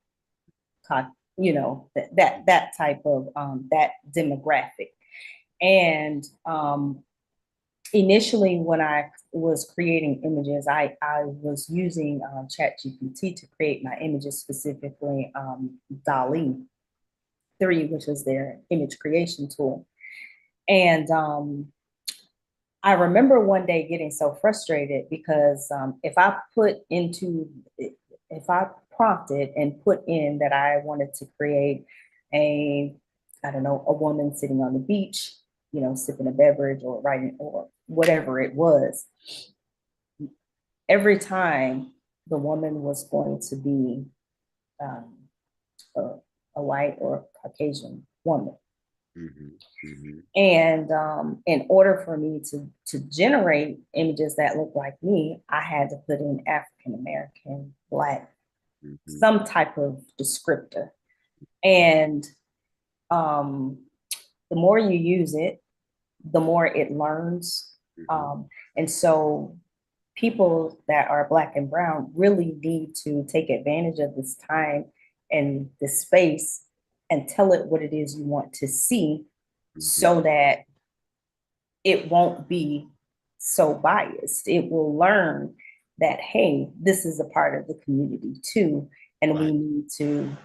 that type of that demographic. And initially, when I was creating images, I was using ChatGPT to create my images, specifically DALL-E 3, which is their image creation tool. And I remember one day getting so frustrated because if I prompted and put in that I wanted to create I don't know, a woman sitting on the beach, sipping a beverage or writing or whatever it was, every time the woman was going to be um, a, a white or Caucasian woman. Mhm. Mhm. And in order for me to generate images that look like me, I had to put in African American, Black, Mhm. some type of descriptor. And the more you use it, the more it learns. Mhm. And so people that are Black and brown really need to take advantage of this time and the space and tell it what it is you want to see Mhm. so that it won't be so biased. It will learn that, hey, this is a part of the community too. And we Right. need to,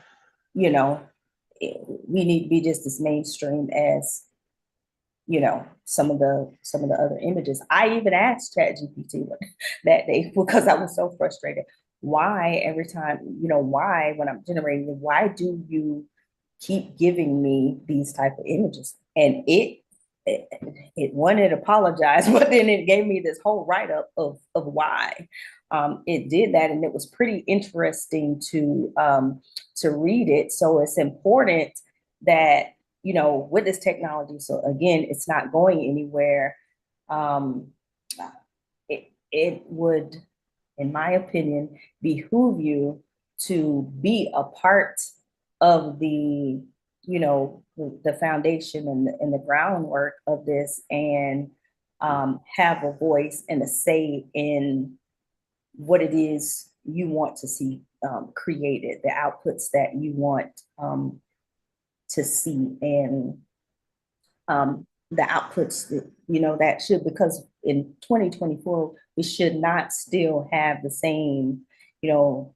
you know, we need to be just as mainstream as, some of the other images. I even asked ChatGPT that day because I was so frustrated. Why every time, why when I'm generating, why do you keep giving me these type of images? And it, it wanted to apologize, but then it gave me this whole write up of why it did that, and it was pretty interesting to read it. So it's important that with this technology. So again, it's not going anywhere. Um, it would, in my opinion, behoove you to be a part of the foundation and the groundwork of this, and have a voice and a say in what it is you want to see created, the outputs that you want to see, and the outputs that, that should, because in 2024 we should not still have the same, you know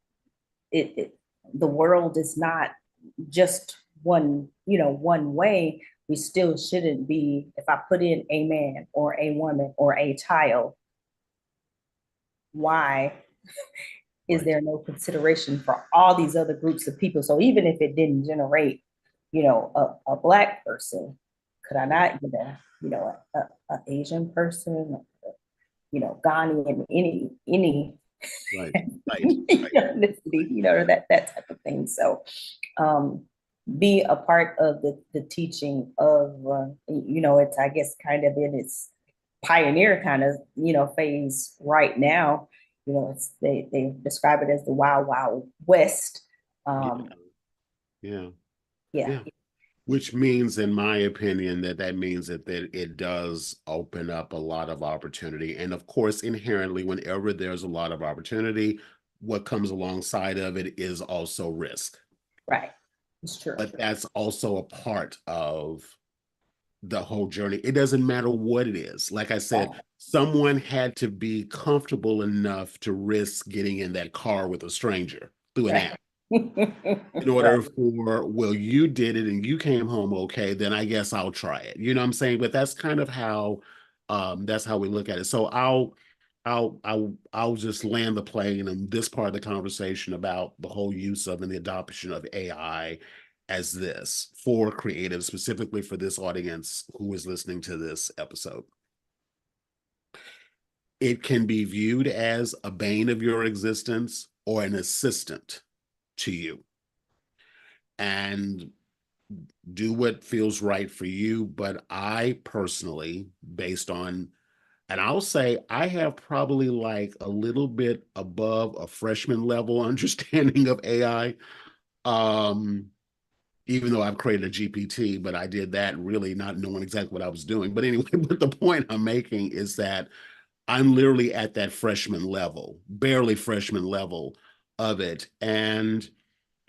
the world is not just one way. We still shouldn't be, if I put in a man or a woman or a child, why is Right. there no consideration for all these other groups of people? So even if it didn't generate, a Black person, could I Right. not get a Asian person, Ghanaian, any Right. Right. Right. ethnicity, that type of thing. So be a part of the teaching of, it's, I guess, kind of in its pioneer kind of, phase right now. They describe it as the wild, wild west. Yeah. Um, Yeah. yeah, Yeah. Which means, in my opinion, that means that it does open up a lot of opportunity. And of course, inherently, whenever there's a lot of opportunity, what comes alongside of it is also risk. right. It's true. But that's also a part of the whole journey. It doesn't matter what it is. Like I said, Right. someone had to be comfortable enough to risk getting in that car with a stranger through an Right. app in order for, well, you did it and you came home okay, then I guess I'll try it. You know what I'm saying? But that's kind of how that's how we look at it. So I'll just land the plane on this part of the conversation about the whole use of and the adoption of AI as this for creatives, specifically for this audience who is listening to this episode. It can be viewed as a bane of your existence or an assistant to you. And do what feels right for you. But I personally, based on, and I'll say I have probably like a little bit above a freshman level understanding of AI. Um, Even though I've created a GPT, but I did that really not knowing exactly what I was doing. But anyway, but the point I'm making is that I'm literally at that freshman level, barely freshman level of it. And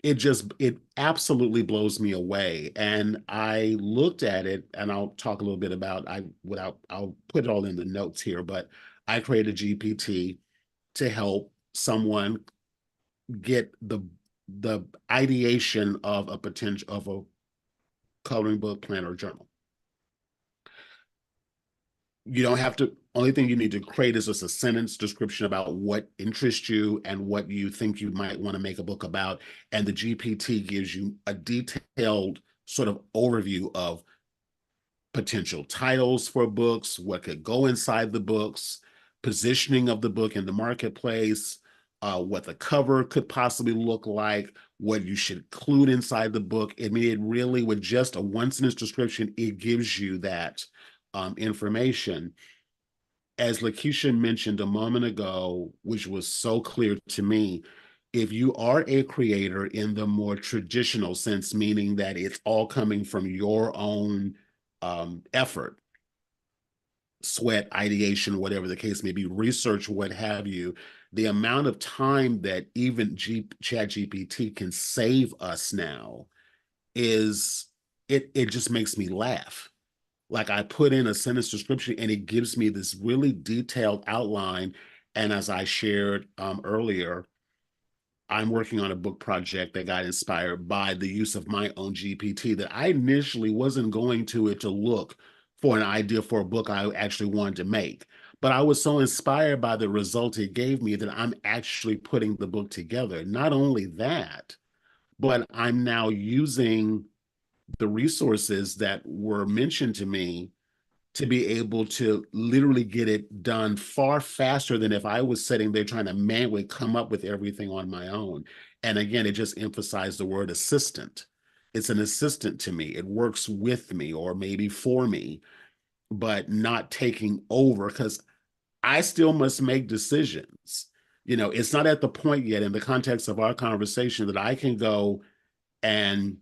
it absolutely blows me away. And I looked at it, and I'll talk a little bit about I'll put it all in the notes here, but I created GPT to help someone get the ideation of a potential of a coloring book, plan, or journal. You don't have to, only thing you need to create is just a sentence description about what interests you and what you think you might want to make a book about. And the GPT gives you a detailed sort of overview of potential titles for books, what could go inside the books, positioning of the book in the marketplace, what the cover could possibly look like, what you should include inside the book. I mean, it really, with just a one sentence description, it gives you that information. As LaKeshia mentioned a moment ago, which was so clear to me, if you are a creator in the more traditional sense, meaning that it's all coming from your own effort, sweat, ideation, whatever the case may be, research, what have you, the amount of time that even Chat GPT can save us now is it just makes me laugh. Like I put in a sentence description and it gives me this really detailed outline. And as I shared earlier, I'm working on a book project that got inspired by the use of my own GPT that I initially wasn't going to it to look for an idea for a book I actually wanted to make. But I was so inspired by the result it gave me that I'm actually putting the book together. Not only that, but I'm now using the resources that were mentioned to me to be able to literally get it done far faster than if I was sitting there trying to manually come up with everything on my own. And again, it just emphasized the word assistant. It's an assistant to me. It works with me or maybe for me, but not taking over because I still must make decisions. You know, it's not at the point yet in the context of our conversation that I can go and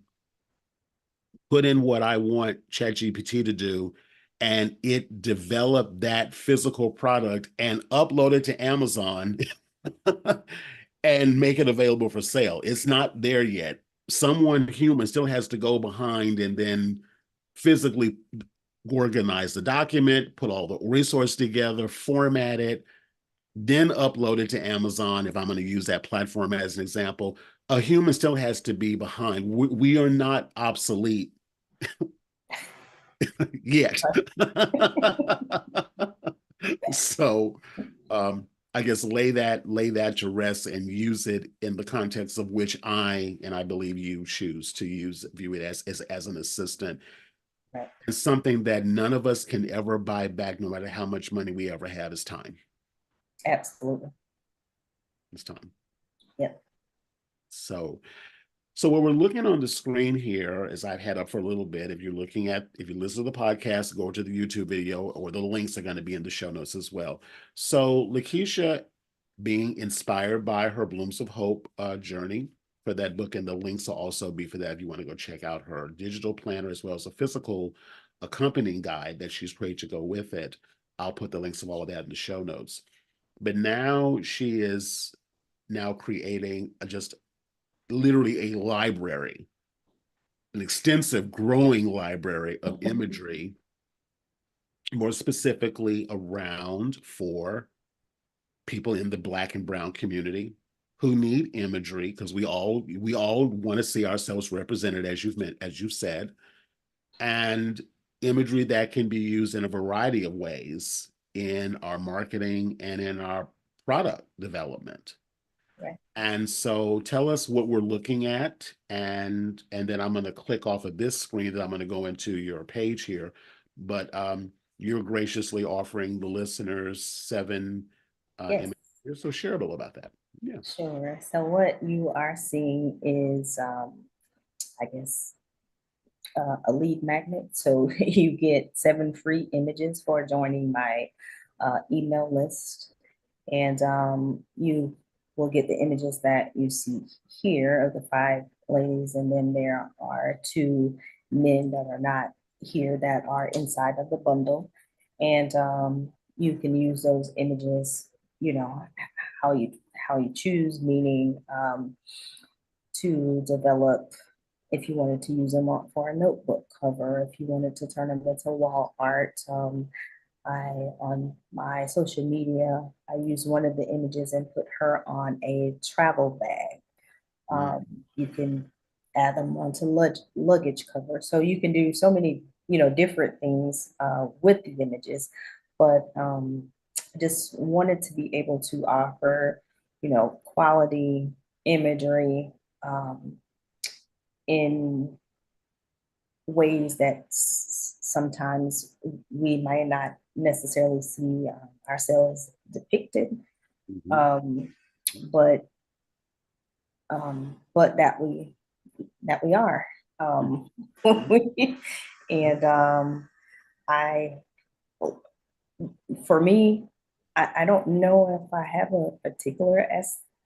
put in what I want ChatGPT to do, and it develop that physical product and upload it to Amazon and make it available for sale. It's not there yet. Someone human still has to go behind and then physically organize the document, put all the resources together, format it, then upload it to Amazon. If I'm going to use that platform as an example, a human still has to be behind. We are not obsolete yet. So I guess lay that to rest and use it in the context of which I believe you choose to view it as an assistant. Right. It's something that none of us can ever buy back, no matter how much money we ever have, is time. Absolutely. It's time. Yep. So what we're looking on the screen here, as I've had up for a little bit, if you listen to the podcast, go to the YouTube video, or the links are going to be in the show notes as well. So LaKeshia, being inspired by her Blooms of Hope journey for that book, and the links will also be for that if you want to go check out her digital planner as well as a physical accompanying guide that she's created to go with it. I'll put the links of all of that in the show notes. But now she is now creating just literally a library, an extensive growing library of imagery, more specifically around for people in the Black and Brown community who need imagery, because we all want to see ourselves represented, as you've said, and imagery that can be used in a variety of ways in our marketing and in our product development. Right. And so tell us what we're looking at, and then I'm going to click off of this screen that I'm going to go into your page here. But you're graciously offering the listeners 7 Yes. images. So share a little about that. Yeah. Sure. So what you are seeing is, I guess, a lead magnet. So you get 7 free images for joining my email list. And you will get the images that you see here of the 5 ladies. And then there are 2 men that are not here that are inside of the bundle. And you can use those images, you know, how you choose, meaning to develop, if you wanted to use them for a notebook cover, if you wanted to turn them into wall art. On my social media, I use one of the images and put her on a travel bag. You can add them onto luggage cover. So you can do so many, different things with the images. But I just wanted to be able to offer, quality imagery in ways that sometimes we might not necessarily see ourselves depicted, Mhm. but that we are. And I, for me, I don't know if I have a particular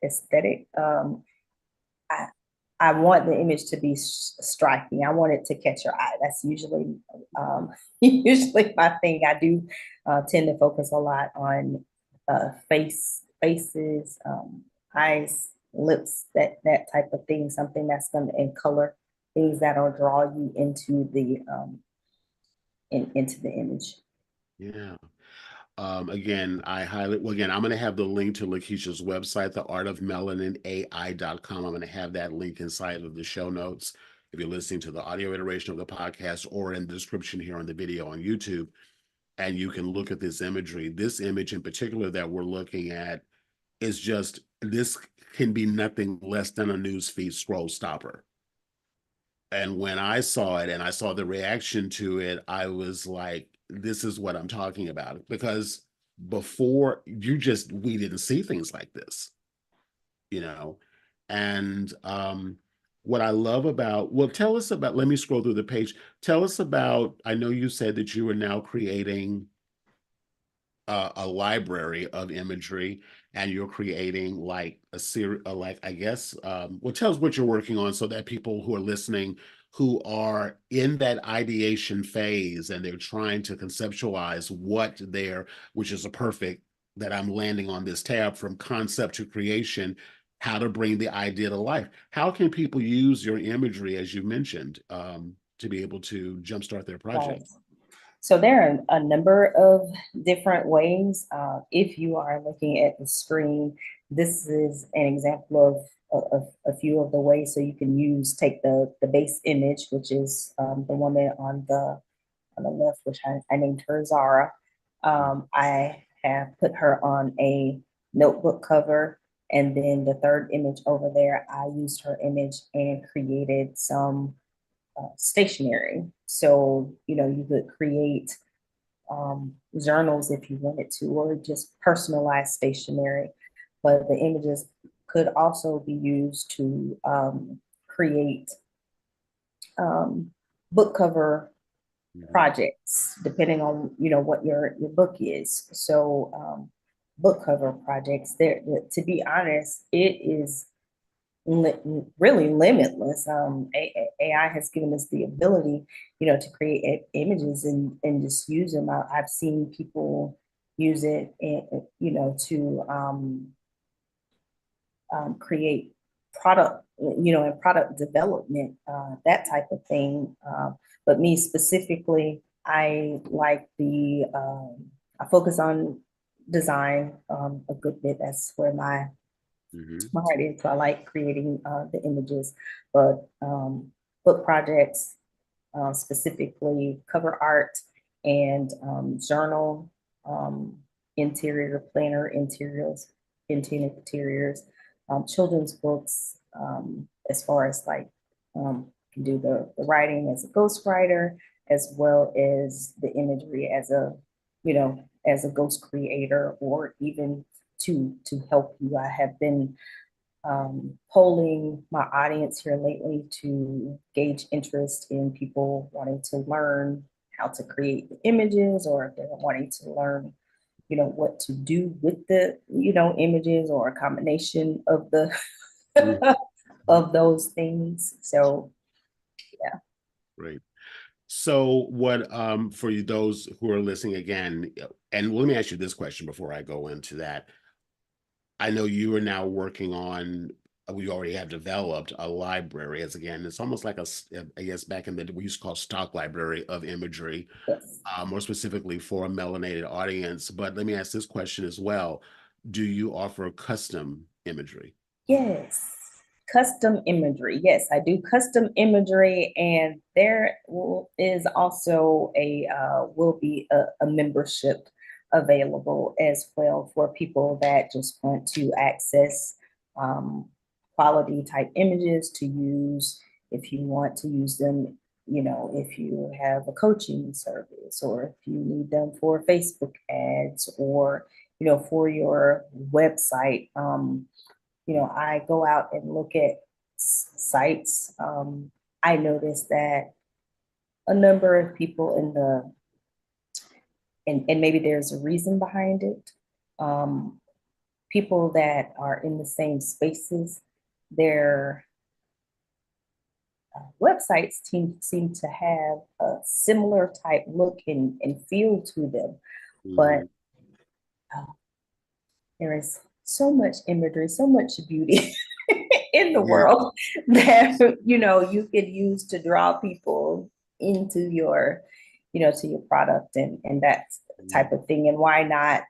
aesthetic. I I want the image to be striking. I want it to catch your eye. That's usually usually my thing. I do tend to focus a lot on faces, eyes, lips, that type of thing. Something that's going to and color things that'll draw you into the into the image. Yeah. Again, again, I'm going to have the link to LaKeshia's website, theartofmelaninai.com. I'm going to have that link inside of the show notes if you're listening to the audio iteration of the podcast, or in the description here on the video on YouTube. And you can look at this imagery. This image in particular that we're looking at is just, this can be nothing less than a newsfeed scroll stopper. And when I saw it and I saw the reaction to it, I was like, this is what I'm talking about. Because before, we didn't see things like this, you know? And what I love about, well, tell us about, let me scroll through the page. Tell us about, I know you said that you are now creating a library of imagery, and you're creating like a series, like, I guess, well, tell us what you're working on so that people who are listening, who are in that ideation phase and they're trying to conceptualize which is a perfect, that I'm landing on this tab, from concept to creation, how to bring the idea to life. How can people use your imagery, as you mentioned, to be able to jumpstart their Right. project? So there are a number of different ways. If you are looking at the screen, this is an example of a few of the ways. So you can take the base image, which is the woman on the left, which I named her Zara. I have put her on a notebook cover. And then the third image over there, I used her image and created some stationery. So, you could create journals if you wanted to, or just personalized stationery. But the images could also be used to create book cover projects, depending on what your book is. So book cover projects. There, to be honest, it is really limitless. AI has given us the ability, to create images and just use them. I've seen people use it, to create product, and product development, that type of thing. But me specifically, I focus on design a good bit. That's where my heart is. So I like creating the images, but book projects, specifically cover art and journal, interior planner interiors, children's books, as far as like can do the writing as a ghostwriter, as well as the imagery as a ghost creator, or even to help you. I have been polling my audience here lately to gauge interest in people wanting to learn how to create the images, or if they're wanting to learn, what to do with the, images, or a combination of the Mhm. of those things. So yeah. Great. So what, for you, those who are listening again, and let me ask you this question before I go into that. I know you are now working on, we already have developed a library, as again, it's almost like I guess back in the, we used to call stock library of imagery, Yes. more specifically for a melanated audience. But let me ask this question as well. Do you offer custom imagery? Yes. Custom imagery. Yes, I do custom imagery, and is also will be a membership available as well for people that just want to access um, quality type images to use if you want to use them. If you have a coaching service, or if you need them for Facebook ads, or for your website. I go out and look at sites. I noticed that a number of people and maybe there's a reason behind it. People that are in the same spaces, they're websites seem to have a similar type look and feel to them, but Mhm. uh, there is so much imagery, so much beauty in the Yeah. world that you could use to draw people into your, to your product and that type of thing. And why not,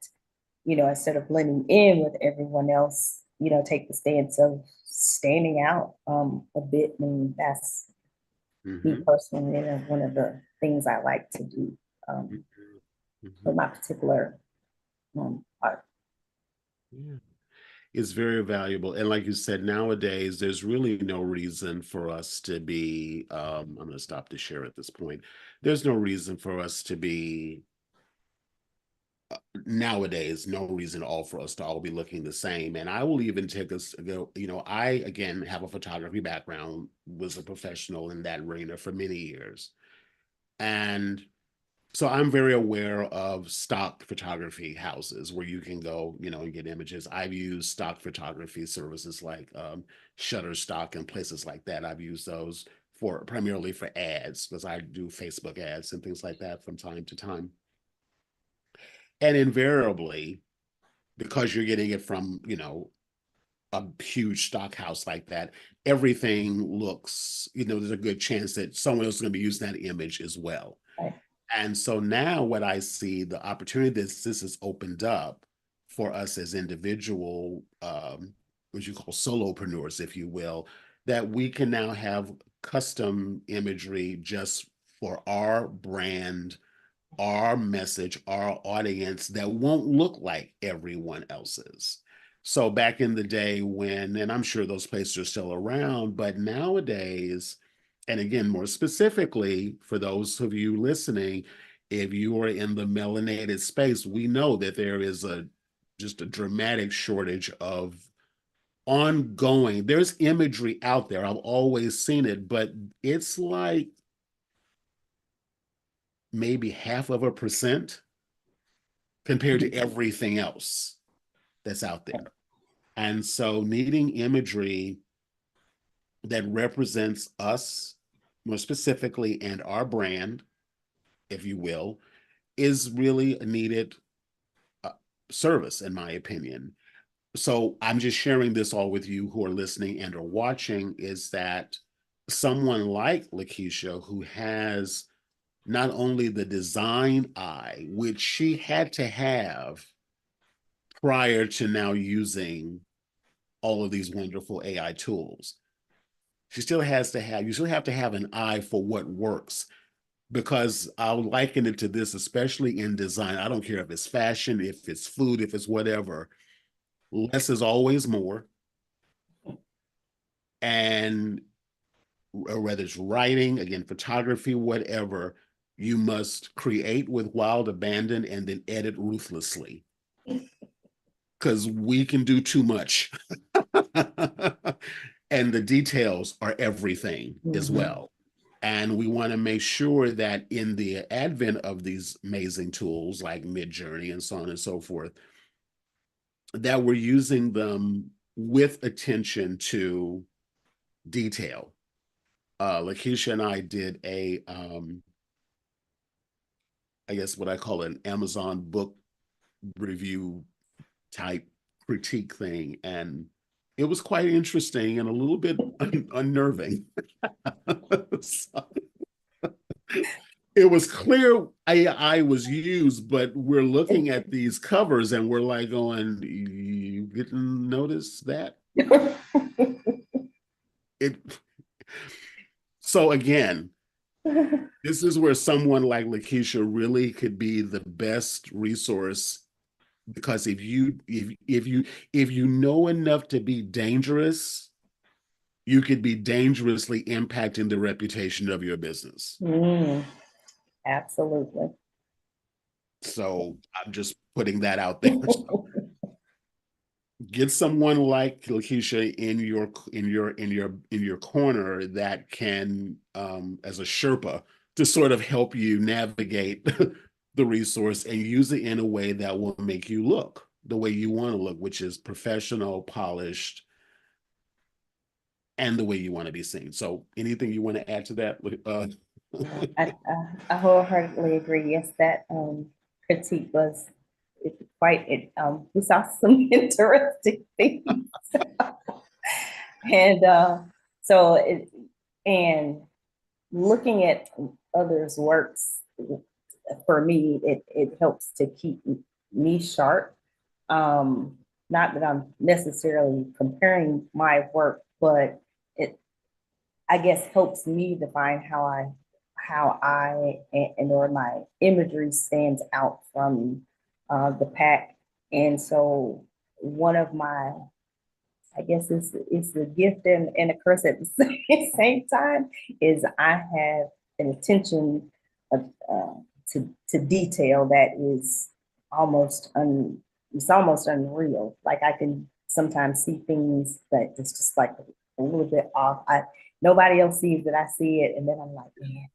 instead of blending in with everyone else, take the stance of standing out a bit. And that's me Mhm. personally, one of the things I like to do Mhm. for Mhm. my particular art. Yeah. It's very valuable. And like you said, nowadays, there's really no reason for us to be, I'm going to stop the share at this point. There's no reason for us to be, nowadays, no reason at all for us to all be looking the same. And I will even take us, I, again, have a photography background, was a professional in that arena for many years. And so I'm very aware of stock photography houses where you can go, and get images. I've used stock photography services like Shutterstock and places like that. I've used those for primarily for ads because I do Facebook ads and things like that from time to time. And invariably, because you're getting it from, a huge stock house like that, everything looks, there's a good chance that someone else is going to be using that image as well. Right. And so now what I see, the opportunity that this has opened up for us as individual, what you call solopreneurs, if you will, that we can now have custom imagery just for our brand, our message, our audience that won't look like everyone else's. So back in the day when, and I'm sure those places are still around, but nowadays, and again, more specifically for those of you listening, if you are in the melanated space, we know that there is just a dramatic shortage of ongoing. There's imagery out there. I've always seen it, but it's like maybe 0.5% compared to everything else that's out there. And so needing imagery that represents us more specifically and our brand, if you will, is really a needed uh, service, in my opinion. So I'm just sharing this all with you who are listening and are watching is that someone like LaKeshia, who has not only the design eye, which she had to have prior to now using all of these wonderful AI tools. You still have to have an eye for what works because I'll liken it to this, especially in design. I don't care if it's fashion, if it's food, if it's whatever, less is always more. And whether it's writing, again, photography, whatever, you must create with wild abandon and then edit ruthlessly because we can do too much. And the details are everything as Mm-hmm. well. And we want to make sure that in the advent of these amazing tools like Midjourney and so on and so forth, that we're using them with attention to detail. LaKeshia and I did I guess what I call an Amazon book review type critique thing. And it was quite interesting and a little bit unnerving. So it was clear AI was used, but we're looking at these covers and we're like going, you didn't notice that? It so again, this is where someone like LaKeshia really could be the best resource because if you know enough to be dangerous, you could be dangerously impacting the reputation of your business. Mm, absolutely. So I'm just putting that out there. So get someone like LaKeshia in your corner that can as a Sherpa to sort of help you navigate the resource and use it in a way that will make you look the way you want to look, which is professional, polished, and the way you want to be seen. So anything you want to add to that? I wholeheartedly agree. Yes, that critique was quite it. We saw some interesting things, and so it, and looking at others' works for me, it helps to keep me sharp. Um, Not that I'm necessarily comparing my work, but it I guess helps me define how I and or my imagery stands out from the pack. And so one of my I guess it's the gift and a curse at the same time is I have an attention of, to detail that is almost un it's almost unreal. Like I can sometimes see things that it's just like a little bit off. Nobody else sees it, I see it, and then I'm like, man,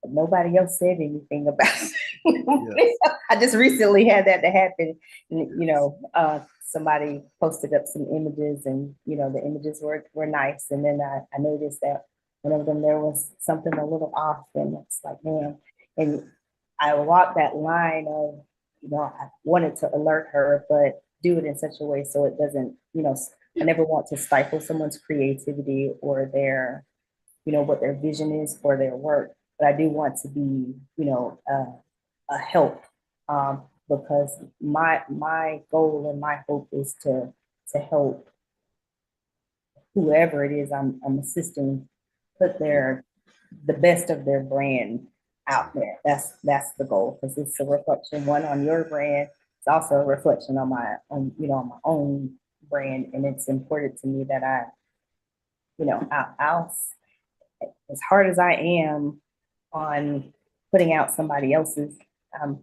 but nobody else said anything about it. Yes. I just recently had that to happen. And, Yes. somebody posted up some images and, the images were nice. And then I noticed that one of them, there was something a little off. And it's like, man, and I walked that line of, I wanted to alert her, but do it in such a way so it doesn't, I Yeah. never want to stifle someone's creativity or what their vision is for their work. But I do want to be, a help, because my goal and my hope is to help whoever it is I'm assisting put the best of their brand out there. That's the goal, because it's a reflection one on your brand. It's also a reflection on on my own brand, and it's important to me that I'll as hard as I am on putting out somebody else's, um,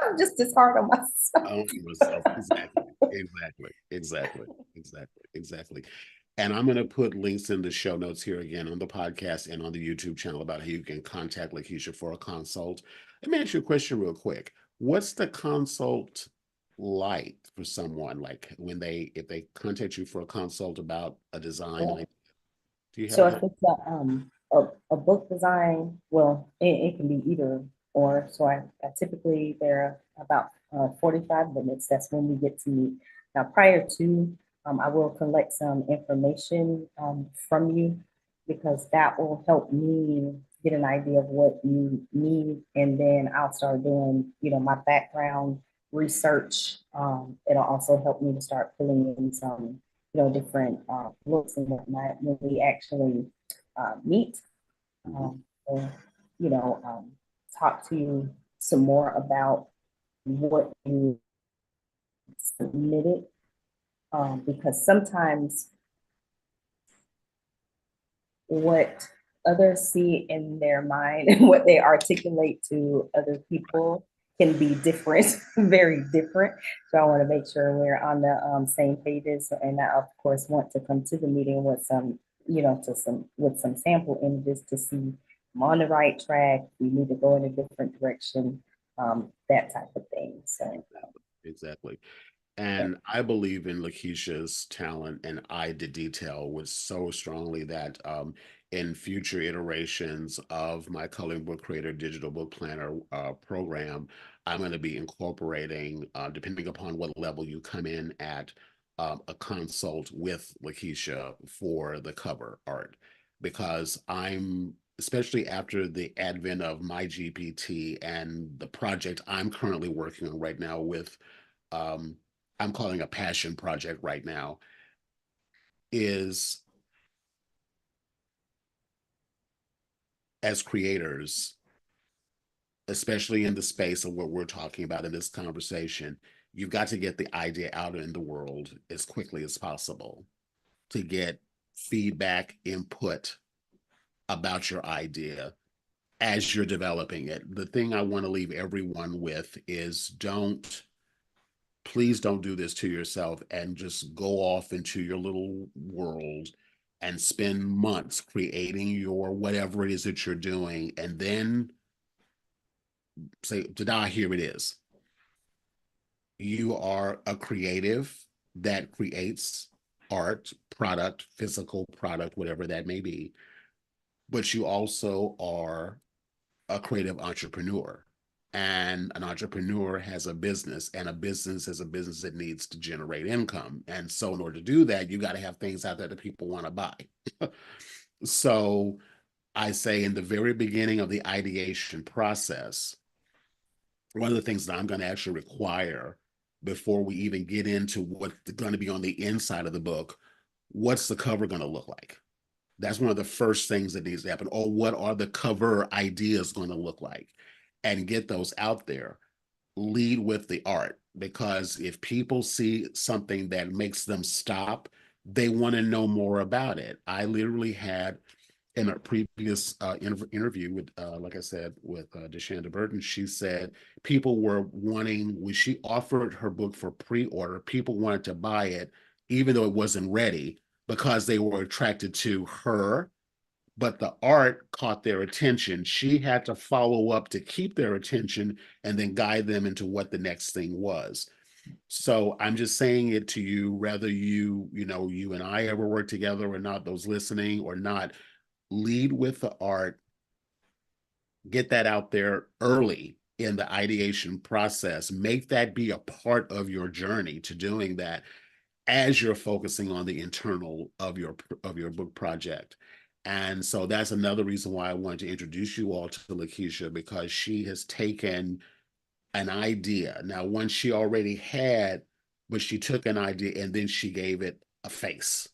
I'm just as hard on myself. Yourself. Exactly. Exactly. Exactly. Exactly. Exactly. And I'm going to put links in the show notes here again on the podcast and on the YouTube channel about how you can contact LaKeshia for a consult. Let me ask you a question real quick. What's the consult like for someone? Like if they contact you for a consult about a design, Yeah. like, do you So have if that? it's a book design, well, it can be either or. So I typically they're about 45 minutes. That's when we get to meet. Now, prior to, I will collect some information from you, because that will help me get an idea of what you need, and then I'll start doing, my background research. It'll also help me to start pulling in some, different looks and whatnot when we actually meet, Mhm. or, you know, um, talk to you some more about what you submitted, because sometimes what others see in their mind and what they articulate to other people can be different, very different. So I want to make sure we're on the same pages. And I, of course, want to come to the meeting with some, with some sample images to see I'm on the right track. We need to go in a different direction, that type of thing. So, Exactly. yeah. And I believe in LaKeshia's talent and eye to detail was so strongly that in future iterations of my Coloring Book Creator Digital Book Planner program, I'm going to be incorporating, depending upon what level you come in at, a consult with LaKeshia for the cover art. Because especially after the advent of my GPT and the project I'm currently working on right now with um, I'm calling a passion project right now, is as creators, especially in the space of what we're talking about in this conversation, you've got to get the idea out in the world as quickly as possible to get feedback, input about your idea as you're developing it. The thing I want to leave everyone with is please don't do this to yourself and just go off into your little world and spend months creating your whatever it is that you're doing and then say, ta-da, here it is. You are a creative that creates art, product, physical product, whatever that may be, but you also are a creative entrepreneur. And an entrepreneur has a business, and a business is a business that needs to generate income. And so, in order to do that, you got to have things out there that people want to buy. So, I say in the very beginning of the ideation process, one of the things that I'm going to actually require before we even get into what's going to be on the inside of the book, what's the cover going to look like? That's one of the first things that needs to happen. Or what are the cover ideas going to look like? And get those out there. Lead with the art, because if people see something that makes them stop, they want to know more about it. I literally had in a previous interview with, like I said, with DeShanda Burton, she said people were wanting, when she offered her book for pre-order, people wanted to buy it, even though it wasn't ready, because they were attracted to her, but the art caught their attention. She had to follow up to keep their attention and then guide them into what the next thing was. So I'm just saying it to you, whether you and I ever work together or not, those listening or not, lead with the art, get that out there early in the ideation process, make that be a part of your journey to doing that as you're focusing on the internal of your book project. And so that's another reason why I wanted to introduce you all to LaKeshia, because she has taken an idea, now one she already had, but she took an idea and then she gave it a face.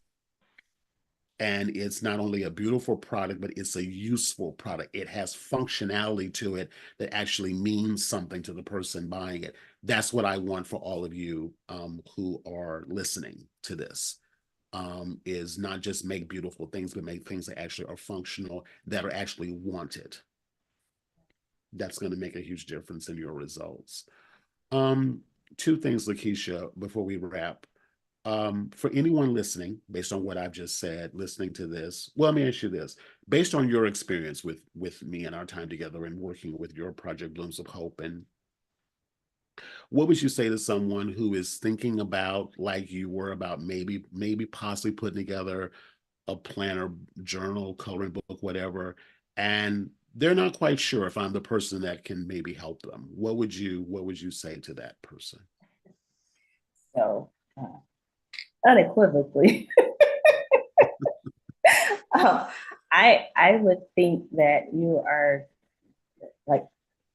And it's not only a beautiful product, but it's a useful product. It has functionality to it that actually means something to the person buying it. That's what I want for all of you who are listening to this, is not just make beautiful things, but make things that actually are functional, that are actually wanted. That's going to make a huge difference in your results. Um, Two things, LaKeshia, before we wrap. For anyone listening, based on what I've just said, listening to this, well, let me ask you this: based on your experience with me and our time together and working with your project Blooms of Hope, and what would you say to someone who is thinking about, like you were, about maybe possibly putting together a planner, journal, coloring book, whatever, and they're not quite sure if I'm the person that can maybe help them? What would you say to that person? So, unequivocally, um, I would think that you are like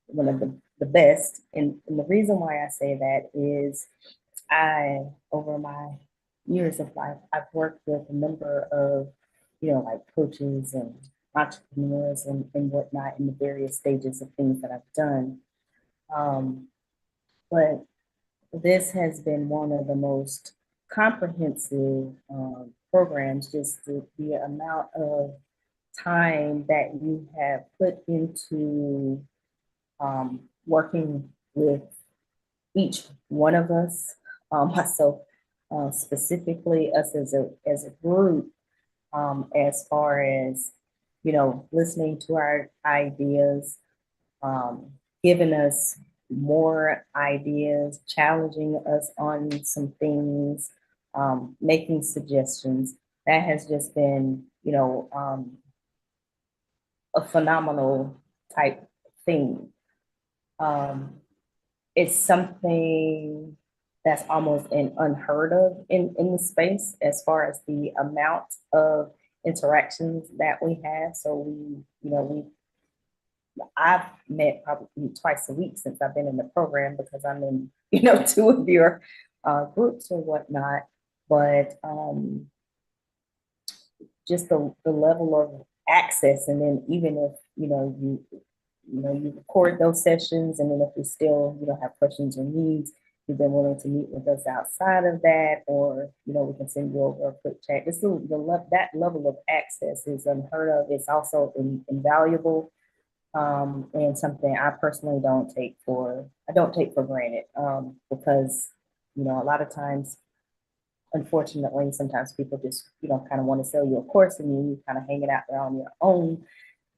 one of the best. And the reason why I say that is over my years of life, I've worked with a number of, like coaches and entrepreneurs and whatnot in the various stages of things that I've done. Um, but this has been one of the most comprehensive programs, just the amount of time that you have put into working with each one of us, myself specifically, us as a group, as far as listening to our ideas, um, giving us more ideas, challenging us on some things, making suggestions. That has just been, a phenomenal type thing. Um, it's something that's almost an unheard of in the space as far as the amount of interactions that we have. So I've met probably twice a week since I've been in the program, because I'm in, two of your groups or whatnot. But just the level of access, and then even if you record those sessions, and then if you still have questions or needs, you've been willing to meet with us outside of that, or we can send you over a quick chat. Just that level of access is unheard of. It's also invaluable, and something I personally don't take for granted, because a lot of times, unfortunately, sometimes people just kind of want to sell you a course, and you kind of hang it out there on your own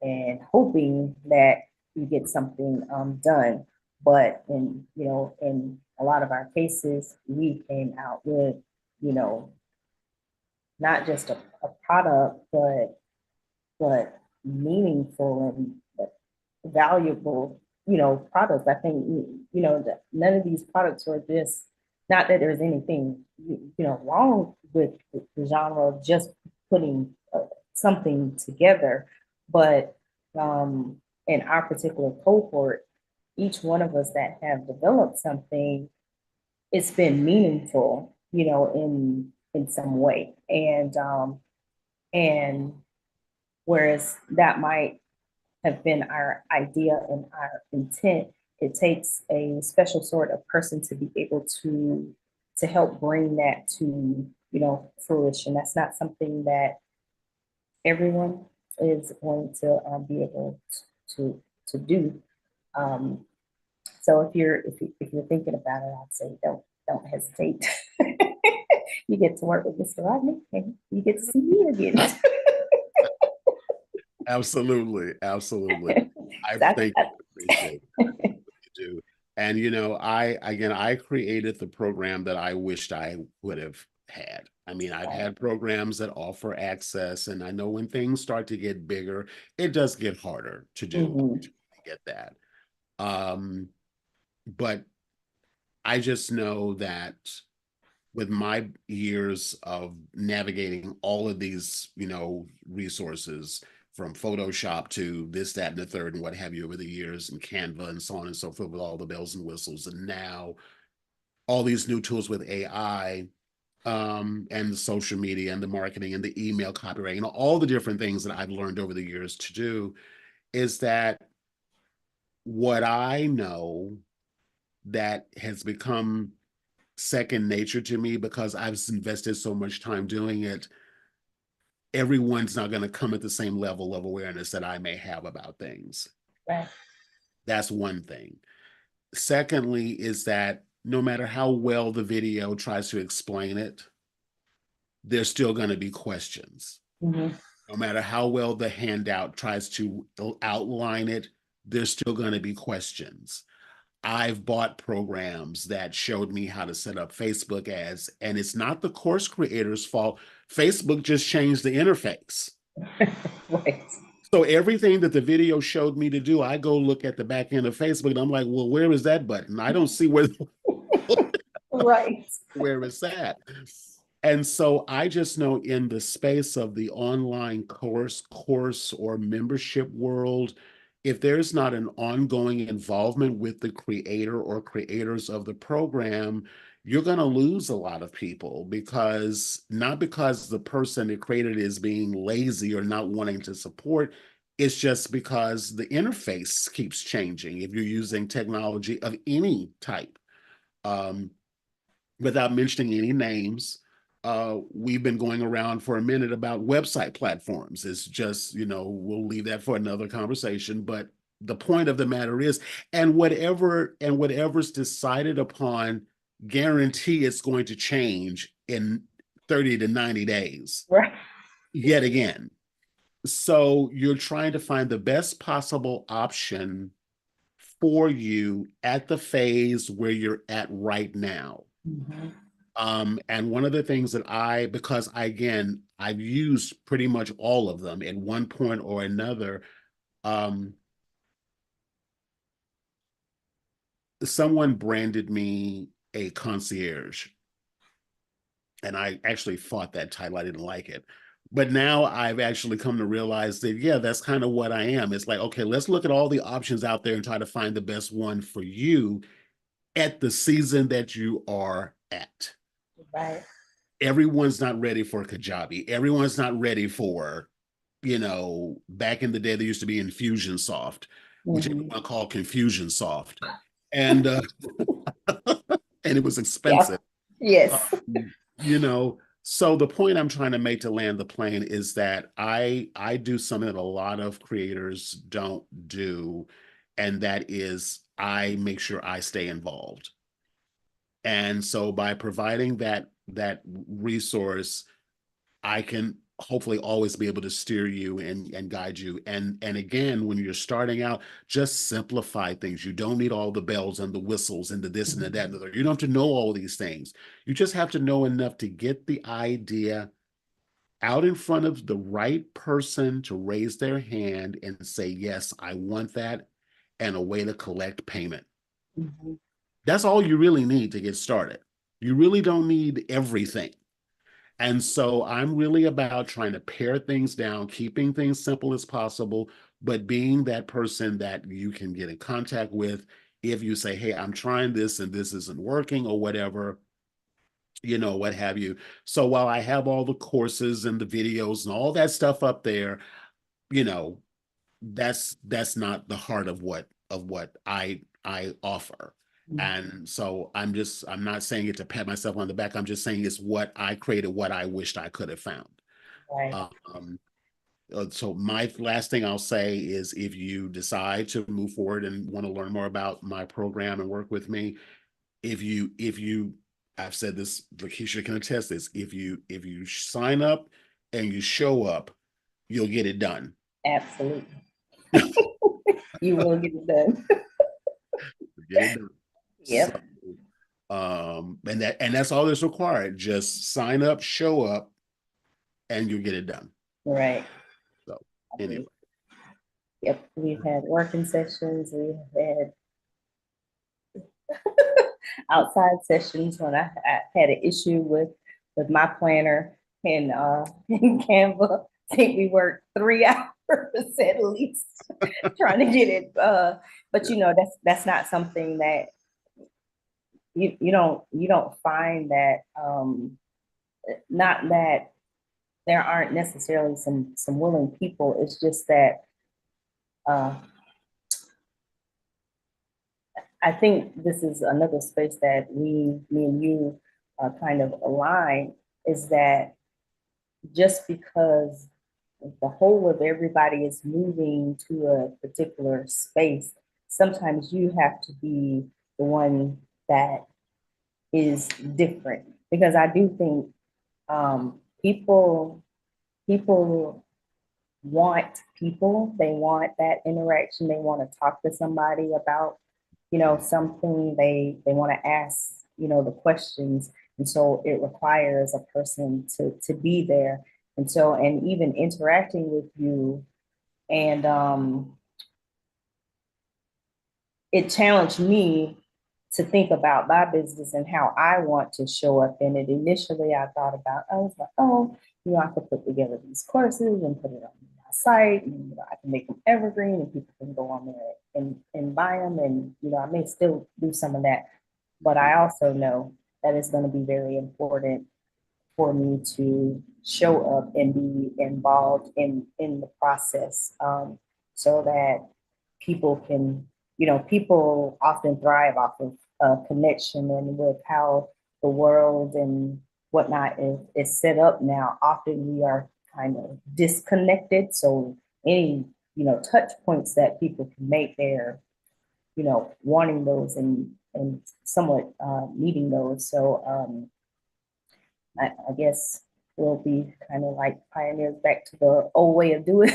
and hoping that you get something done. But in a lot of our cases, we came out with you know not just a product, but meaningful and valuable, products. I think, none of these products are just, not that there's anything, wrong with the genre of just putting something together, but in our particular cohort, each one of us that have developed something, it's been meaningful, in some way. And whereas that might have been our idea and our intent, it takes a special sort of person to be able to help bring that to, fruition. That's not something that everyone is going to be able to do. Um, so if you're thinking about it, I'd say don't hesitate. You get to work with Mr. Rodney, and you get to see me again. Absolutely, absolutely. I That's, think that's, appreciate it. Do. And I created the program that I wished I would have had. I mean, I've had programs that offer access, and I know when things start to get bigger, it does get harder to do. Mhm. I get that. But I just know that with my years of navigating all of these, resources from Photoshop to this, that, and the third, and what have you over the years, and Canva and so on and so forth, with all the bells and whistles, and now all these new tools with AI, and the social media and the marketing and the email copywriting, and all the different things that I've learned over the years to do, is that what I know that has become second nature to me because I've invested so much time doing it, everyone's not going to come at the same level of awareness that I may have about things. Right. That's one thing. Secondly, is that no matter how well the video tries to explain it, there's still going to be questions. Mhm. No matter how well the handout tries to outline it, there's still going to be questions. I've bought programs that showed me how to set up Facebook ads, and it's not the course creator's fault. Facebook just changed the interface. Right. So everything that the video showed me to do, I go look at the back end of Facebook, and I'm like, well, where is that button? I don't see Right. where it's at. And so I just know in the space of the online course or membership world, if there's not an ongoing involvement with the creator or creators of the program, you're going to lose a lot of people, because not because the person that created it is being lazy or not wanting to support. It's just because the interface keeps changing if you're using technology of any type. Um, Without mentioning any names, we've been going around for a minute about website platforms. It's just, we'll leave that for another conversation. But the point of the matter is, whatever's decided upon, guarantee it's going to change in 30 to 90 days, Right. yet again. So you're trying to find the best possible option for you at the phase where you're at right now. Mhm. And one of the things that because again, I've used pretty much all of them at one point or another. Um, Someone branded me a concierge, and I actually fought that title. I didn't like it. But now I've actually come to realize that, yeah, that's kind of what I am. It's like, okay, let's look at all the options out there and try to find the best one for you at the season that you are at. Right. Everyone's not ready for Kajabi. Everyone's not ready for, back in the day, there used to be Infusionsoft, which Mhm. everyone called Confusionsoft. And and it was Yeah. expensive. Yes. Um, so the point I'm trying to make to land the plane is that I do something that a lot of creators don't do, and that is I make sure I stay involved. And so by providing that resource, I can hopefully always be able to steer you and guide you. And again, when you're starting out, just simplify things. You don't need all the bells and the whistles and the this and the that and Mhm. the other. You don't have to know all these things. You just have to know enough to get the idea out in front of the right person to raise their hand and say, yes, I want that, and a way to collect payment. Mhm. That's all you really need to get started. You really don't need everything. And so I'm really about trying to pare things down, keeping things simple as possible, but being that person that you can get in contact with if you say, hey, I'm trying this and this isn't working or whatever, what have you. So while I have all the courses and the videos and all that stuff up there, you know, that's not the heart of what I offer. Mhm. And so I'm not saying it to pat myself on the back. I'm just saying it's what I created, what I wished I could have found. Right. Um, so my last thing I'll say is if you decide to move forward and want to learn more about my program and work with me, if you I've said this, LaKeshia can attest this, if you sign up and you show up, you'll get it done. Absolutely. You will get it done. Get it done. So Yep. and that's all that's required. Just sign up, show up, and you'll get it done. Right. So anyway. Yep. We've had working sessions. We've had outside sessions when I had an issue with my planner and in Canva. I think we worked 3 hours at least trying to get it. But Yeah. that's not something that you don't find that not that there aren't necessarily some willing people. It's just that uh, I think this is another space that me and you kind of align is that just because the whole of everybody is moving to a particular space, sometimes you have to be the one that is different. Because I do think people want people, they want that interaction, they want to talk to somebody about something, they want to ask the questions, and so it requires a person to be there, and so and even interacting with you, and it challenged me to think about my business and how I want to show up in it. Initially, I was like, oh, I could put together these courses and put it on my site, and I can make them evergreen, and people can go on there and buy them, and I may still do some of that, but I also know that it's going to be very important for me to show up and be involved in the process, so that people can, people often thrive off of connection, and with how the world and whatnot is set up now. Often we are kind of disconnected. So any, touch points that people can make there, wanting those and somewhat needing those. So I guess we'll be kind of like pioneers back to the old way of doing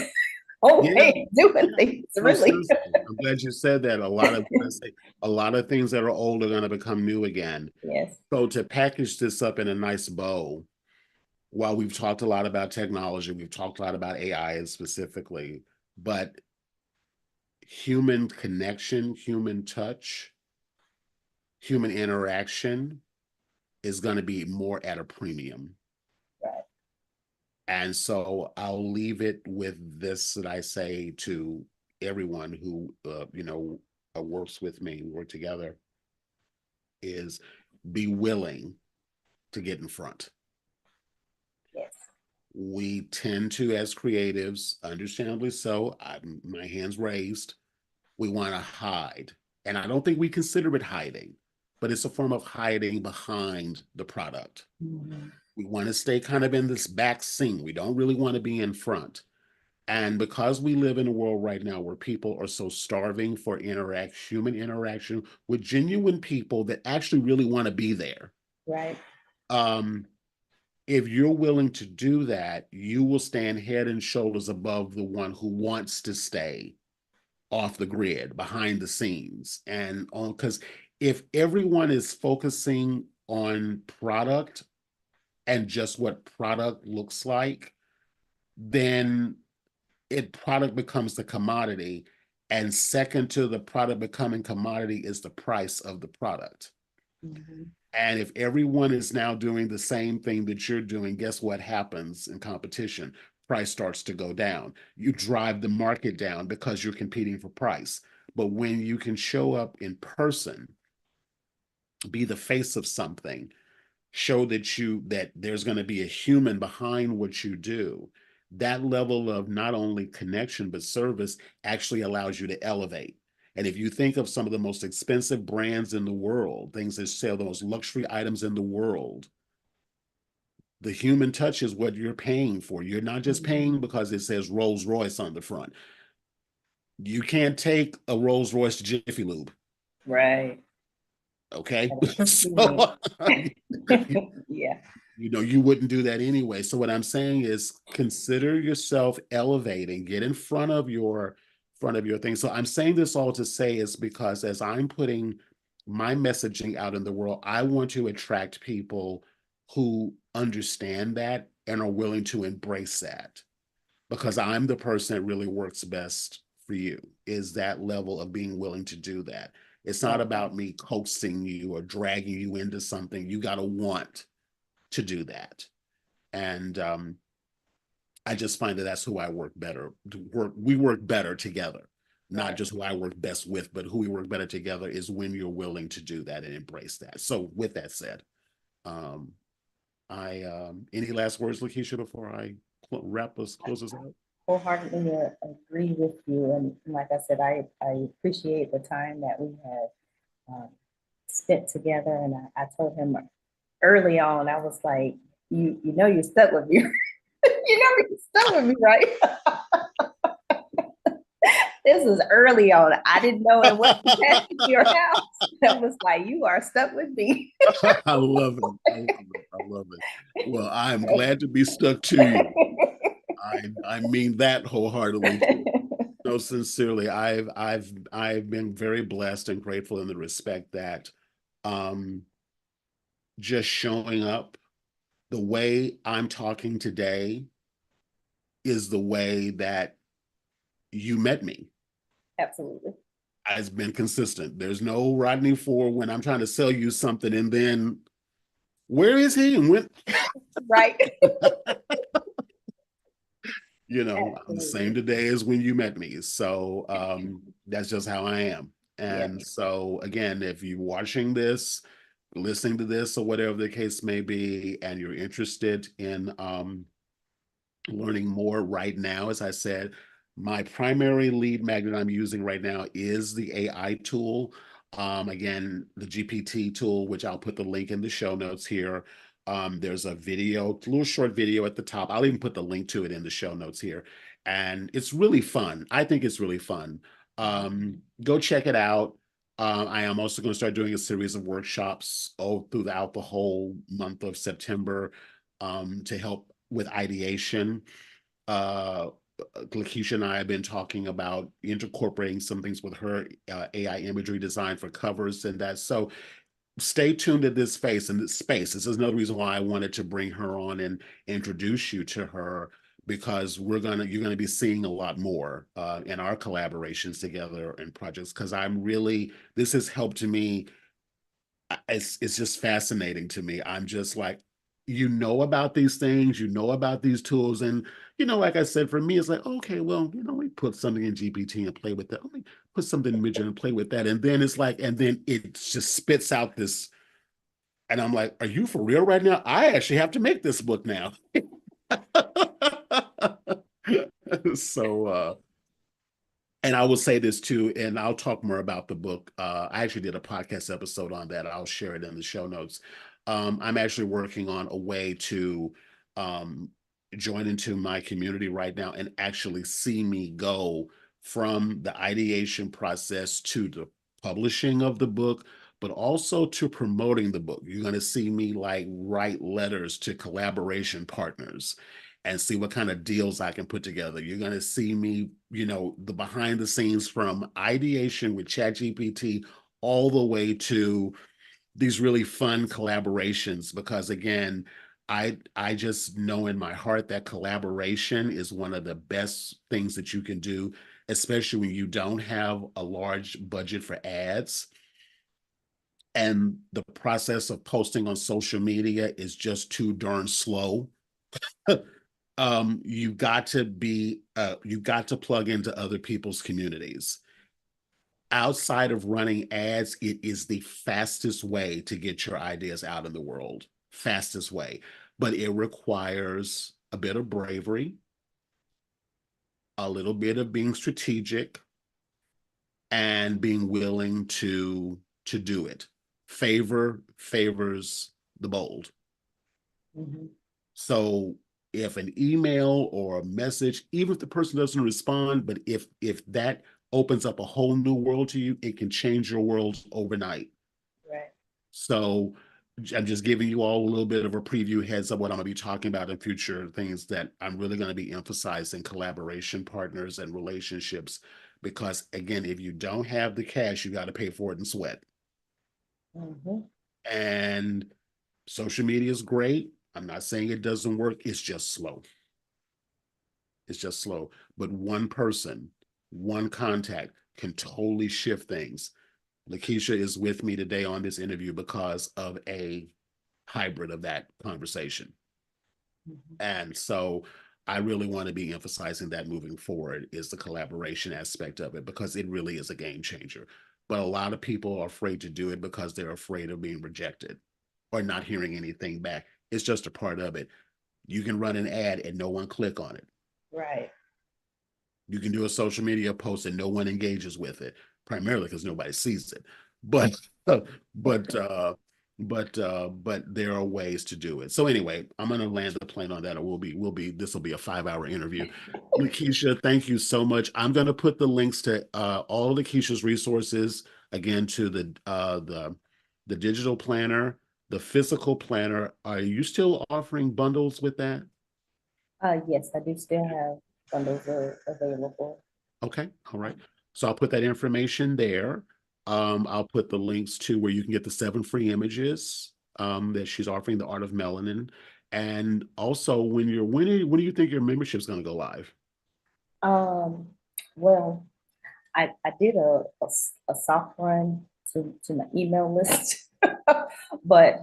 old Yeah, way of doing yeah. things, No, really. seriously. I'm glad you said that. A lot of things that are old are going to become new again. Yes. So to package this up in a nice bow, while we've talked a lot about technology, we've talked a lot about AI specifically, but human connection, human touch, human interaction is going to be more at a premium. Right. And so I'll leave it with this that I say to everyone who, works with me, work together, is be willing to get in front. Yes. We tend to, as creatives, understandably so, my hands raised, we want to hide. And I don't think we consider it hiding, but it's a form of hiding behind the product. Mhm. We want to stay kind of in this back scene. We don't really want to be in front. And because we live in a world right now where people are so starving for human interaction with genuine people that actually really want to be there, Right. um, if you're willing to do that, you will stand head and shoulders above the one who wants to stay off the grid, behind the scenes, and on because if everyone is focusing on product and just what product looks like, then product becomes the commodity. And second to the product becoming commodity is the price of the product. Mhm. And if everyone is now doing the same thing that you're doing, guess what happens in competition? Price starts to go down. You drive the market down because you're competing for price. But when you can show up in person, be the face of something, show that there's going to be a human behind what you do, that level of not only connection but service actually allows you to elevate. And if you think of some of the most expensive brands in the world, things that sell the most luxury items in the world, the human touch is what you're paying for. You're not just paying Mhm. because it says Rolls Royce on the front. You can't take a Rolls Royce to Jiffy Lube. Right. Okay. Right. So Yeah. you wouldn't do that anyway. So what I'm saying is consider yourself elevating, get in front of your thing. So I'm saying this all to say is because as I'm putting my messaging out in the world, I want to attract people who understand that and are willing to embrace that, because I'm the person that really works best for you, is that level of being willing to do that. It's not Okay. about me coaxing you or dragging you into something. You got to want to do that. And I just find that that's who I work better. We work better together, not Right. just who I work best with, but who we work better together is when you're willing to do that and embrace that. So with that said, um, I any last words, LaKeshia, before I close us out? Wholeheartedly agree with you. And like I said, I appreciate the time that we have spent together. And I told him early on, I was like, you know, you're stuck with me. You know, you're stuck with me, right? This was early on. I didn't know it wasn't attached to your house. I was like, you are stuck with me. I love it. I love it. I love it. Well, I am glad to be stuck to you. I mean that wholeheartedly too. No, sincerely, I've been very blessed and grateful in the respect that um just showing up the way I'm talking today is the way that you met me. Absolutely. Has been consistent. There's no Rodney for when I'm trying to sell you something and then where is he and when Right. I'm the same Absolutely. today as when you met me. So that's just how I am. Yeah. And so again, if you're watching this, listening to this, or whatever the case may be, and you're interested in learning more right now, as I said, my primary lead magnet I'm using right now is the AI tool. Again, the GPT tool, which I'll put the link in the show notes here. There's a video, a little short video at the top. I'll even put the link to it in the show notes here. And it's really fun. I think it's really fun. Go check it out. I am also going to start doing a series of workshops throughout the whole month of September to help with ideation. Uh, LaKeshia and I have been talking about incorporating some things with her AI imagery design for covers and that. So stay tuned to this space and this space. This is another reason why I wanted to bring her on and introduce you to her, because you're gonna be seeing a lot more in our collaborations together and projects. Because this has helped me. It's just fascinating to me. I'm just like, about these things, about these tools, and like I said, for me, it's like, okay, well, we put something in GPT and play with that. Let me put something in Midjourney and play with that, and then it's like, and then it just spits out this, and I'm like, are you for real right now? I actually have to make this book now. So, and I will say this too, and I'll talk more about the book. I actually did a podcast episode on that. I'll share it in the show notes. I'm actually working on a way to um, join into my community right now and actually see me go from the ideation process to the publishing of the book, but also to promoting the book. You're going to see me like write letters to collaboration partners and see what kind of deals I can put together. You're going to see me, the behind the scenes from ideation with ChatGPT all the way to these really fun collaborations. Because again, I just know in my heart that collaboration is one of the best things that you can do, especially when you don't have a large budget for ads. And the process of posting on social media is just too darn slow. You've got to plug into other people's communities. Outside of running ads, it is the fastest way to get your ideas out in the world. Fastest way. But it requires a bit of bravery, a little bit of being strategic, and being willing to do it. Favor favors the bold. Mhm. So if an email or a message, even if the person doesn't respond, but if that opens up a whole new world to you, it can change your world overnight. Right. So I'm just giving you all a little bit of a preview heads of what I'm going to be talking about in future things that I'm really going to be emphasizing collaboration partners and relationships. Because again, if you don't have the cash, you got to pay for it in sweat. Mhm. And social media is great. I'm not saying it doesn't work. It's just slow. It's just slow. But one person, one contact can totally shift things. LaKeshia is with me today on this interview because of a hybrid of that conversation. Mhm. And so I really want to be emphasizing that moving forward is the collaboration aspect of it because it really is a game changer. But a lot of people are afraid to do it because they're afraid of being rejected or not hearing anything back. It's just a part of it. You can run an ad and no one click on it. Right. You can do a social media post and no one engages with it, primarily because nobody sees it. But but but there are ways to do it. So anyway, I'm gonna land the plane on that, or we'll be this will be a 5 hour interview. LaKeshia, thank you so much. I'm gonna put the links to all of LaKeshia's resources again to the digital planner, the physical planner. Are you still offering bundles with that? Yes, I do still have bundles available. Okay, all right. Um, So I'll put that information there. I'll put the links to where you can get the 7 free images that she's offering, the Art of Melanin. And also when do you think your membership's gonna go live? um, well, I did a soft run to my email list, but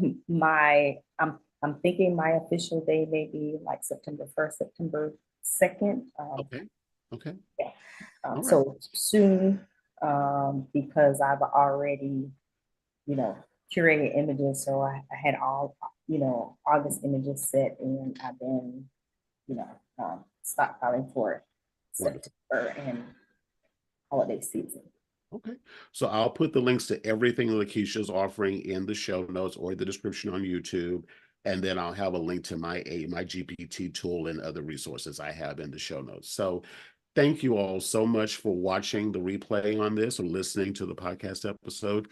I'm thinking my official day may be like September 1st, September 2nd. Okay, okay, Yeah. all right. So soon, because I've already, you know, curated images. So I had all, August images set and I've been, stockpiling for Wonderful. September and holiday season. Okay. So I'll put the links to everything LaKeshia's offering in the show notes or the description on YouTube. And then I'll have a link to my GPT tool and other resources I have in the show notes. So thank you all so much for watching the replay on this or listening to the podcast episode.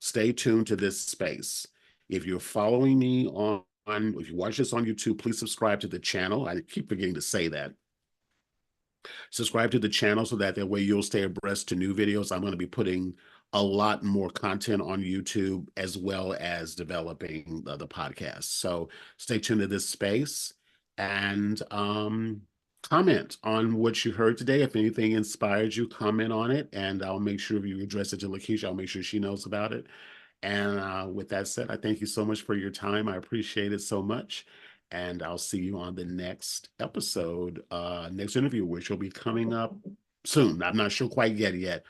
Stay tuned to this space. If you're following me if you watch this on YouTube, please subscribe to the channel. I keep forgetting to say that. Subscribe to the channel so that way you'll stay abreast to new videos. I'm going to be putting a lot more content on YouTube as well as developing the podcast. So stay tuned to this space and comment on what you heard today. If anything inspired you, comment on it, and I'll make sure if you address it to LaKeshia, I'll make sure she knows about it. And with that said, I thank you so much for your time. I appreciate it so much. And I'll see you on the next episode, next interview, which will be coming up soon. I'm not sure quite yet,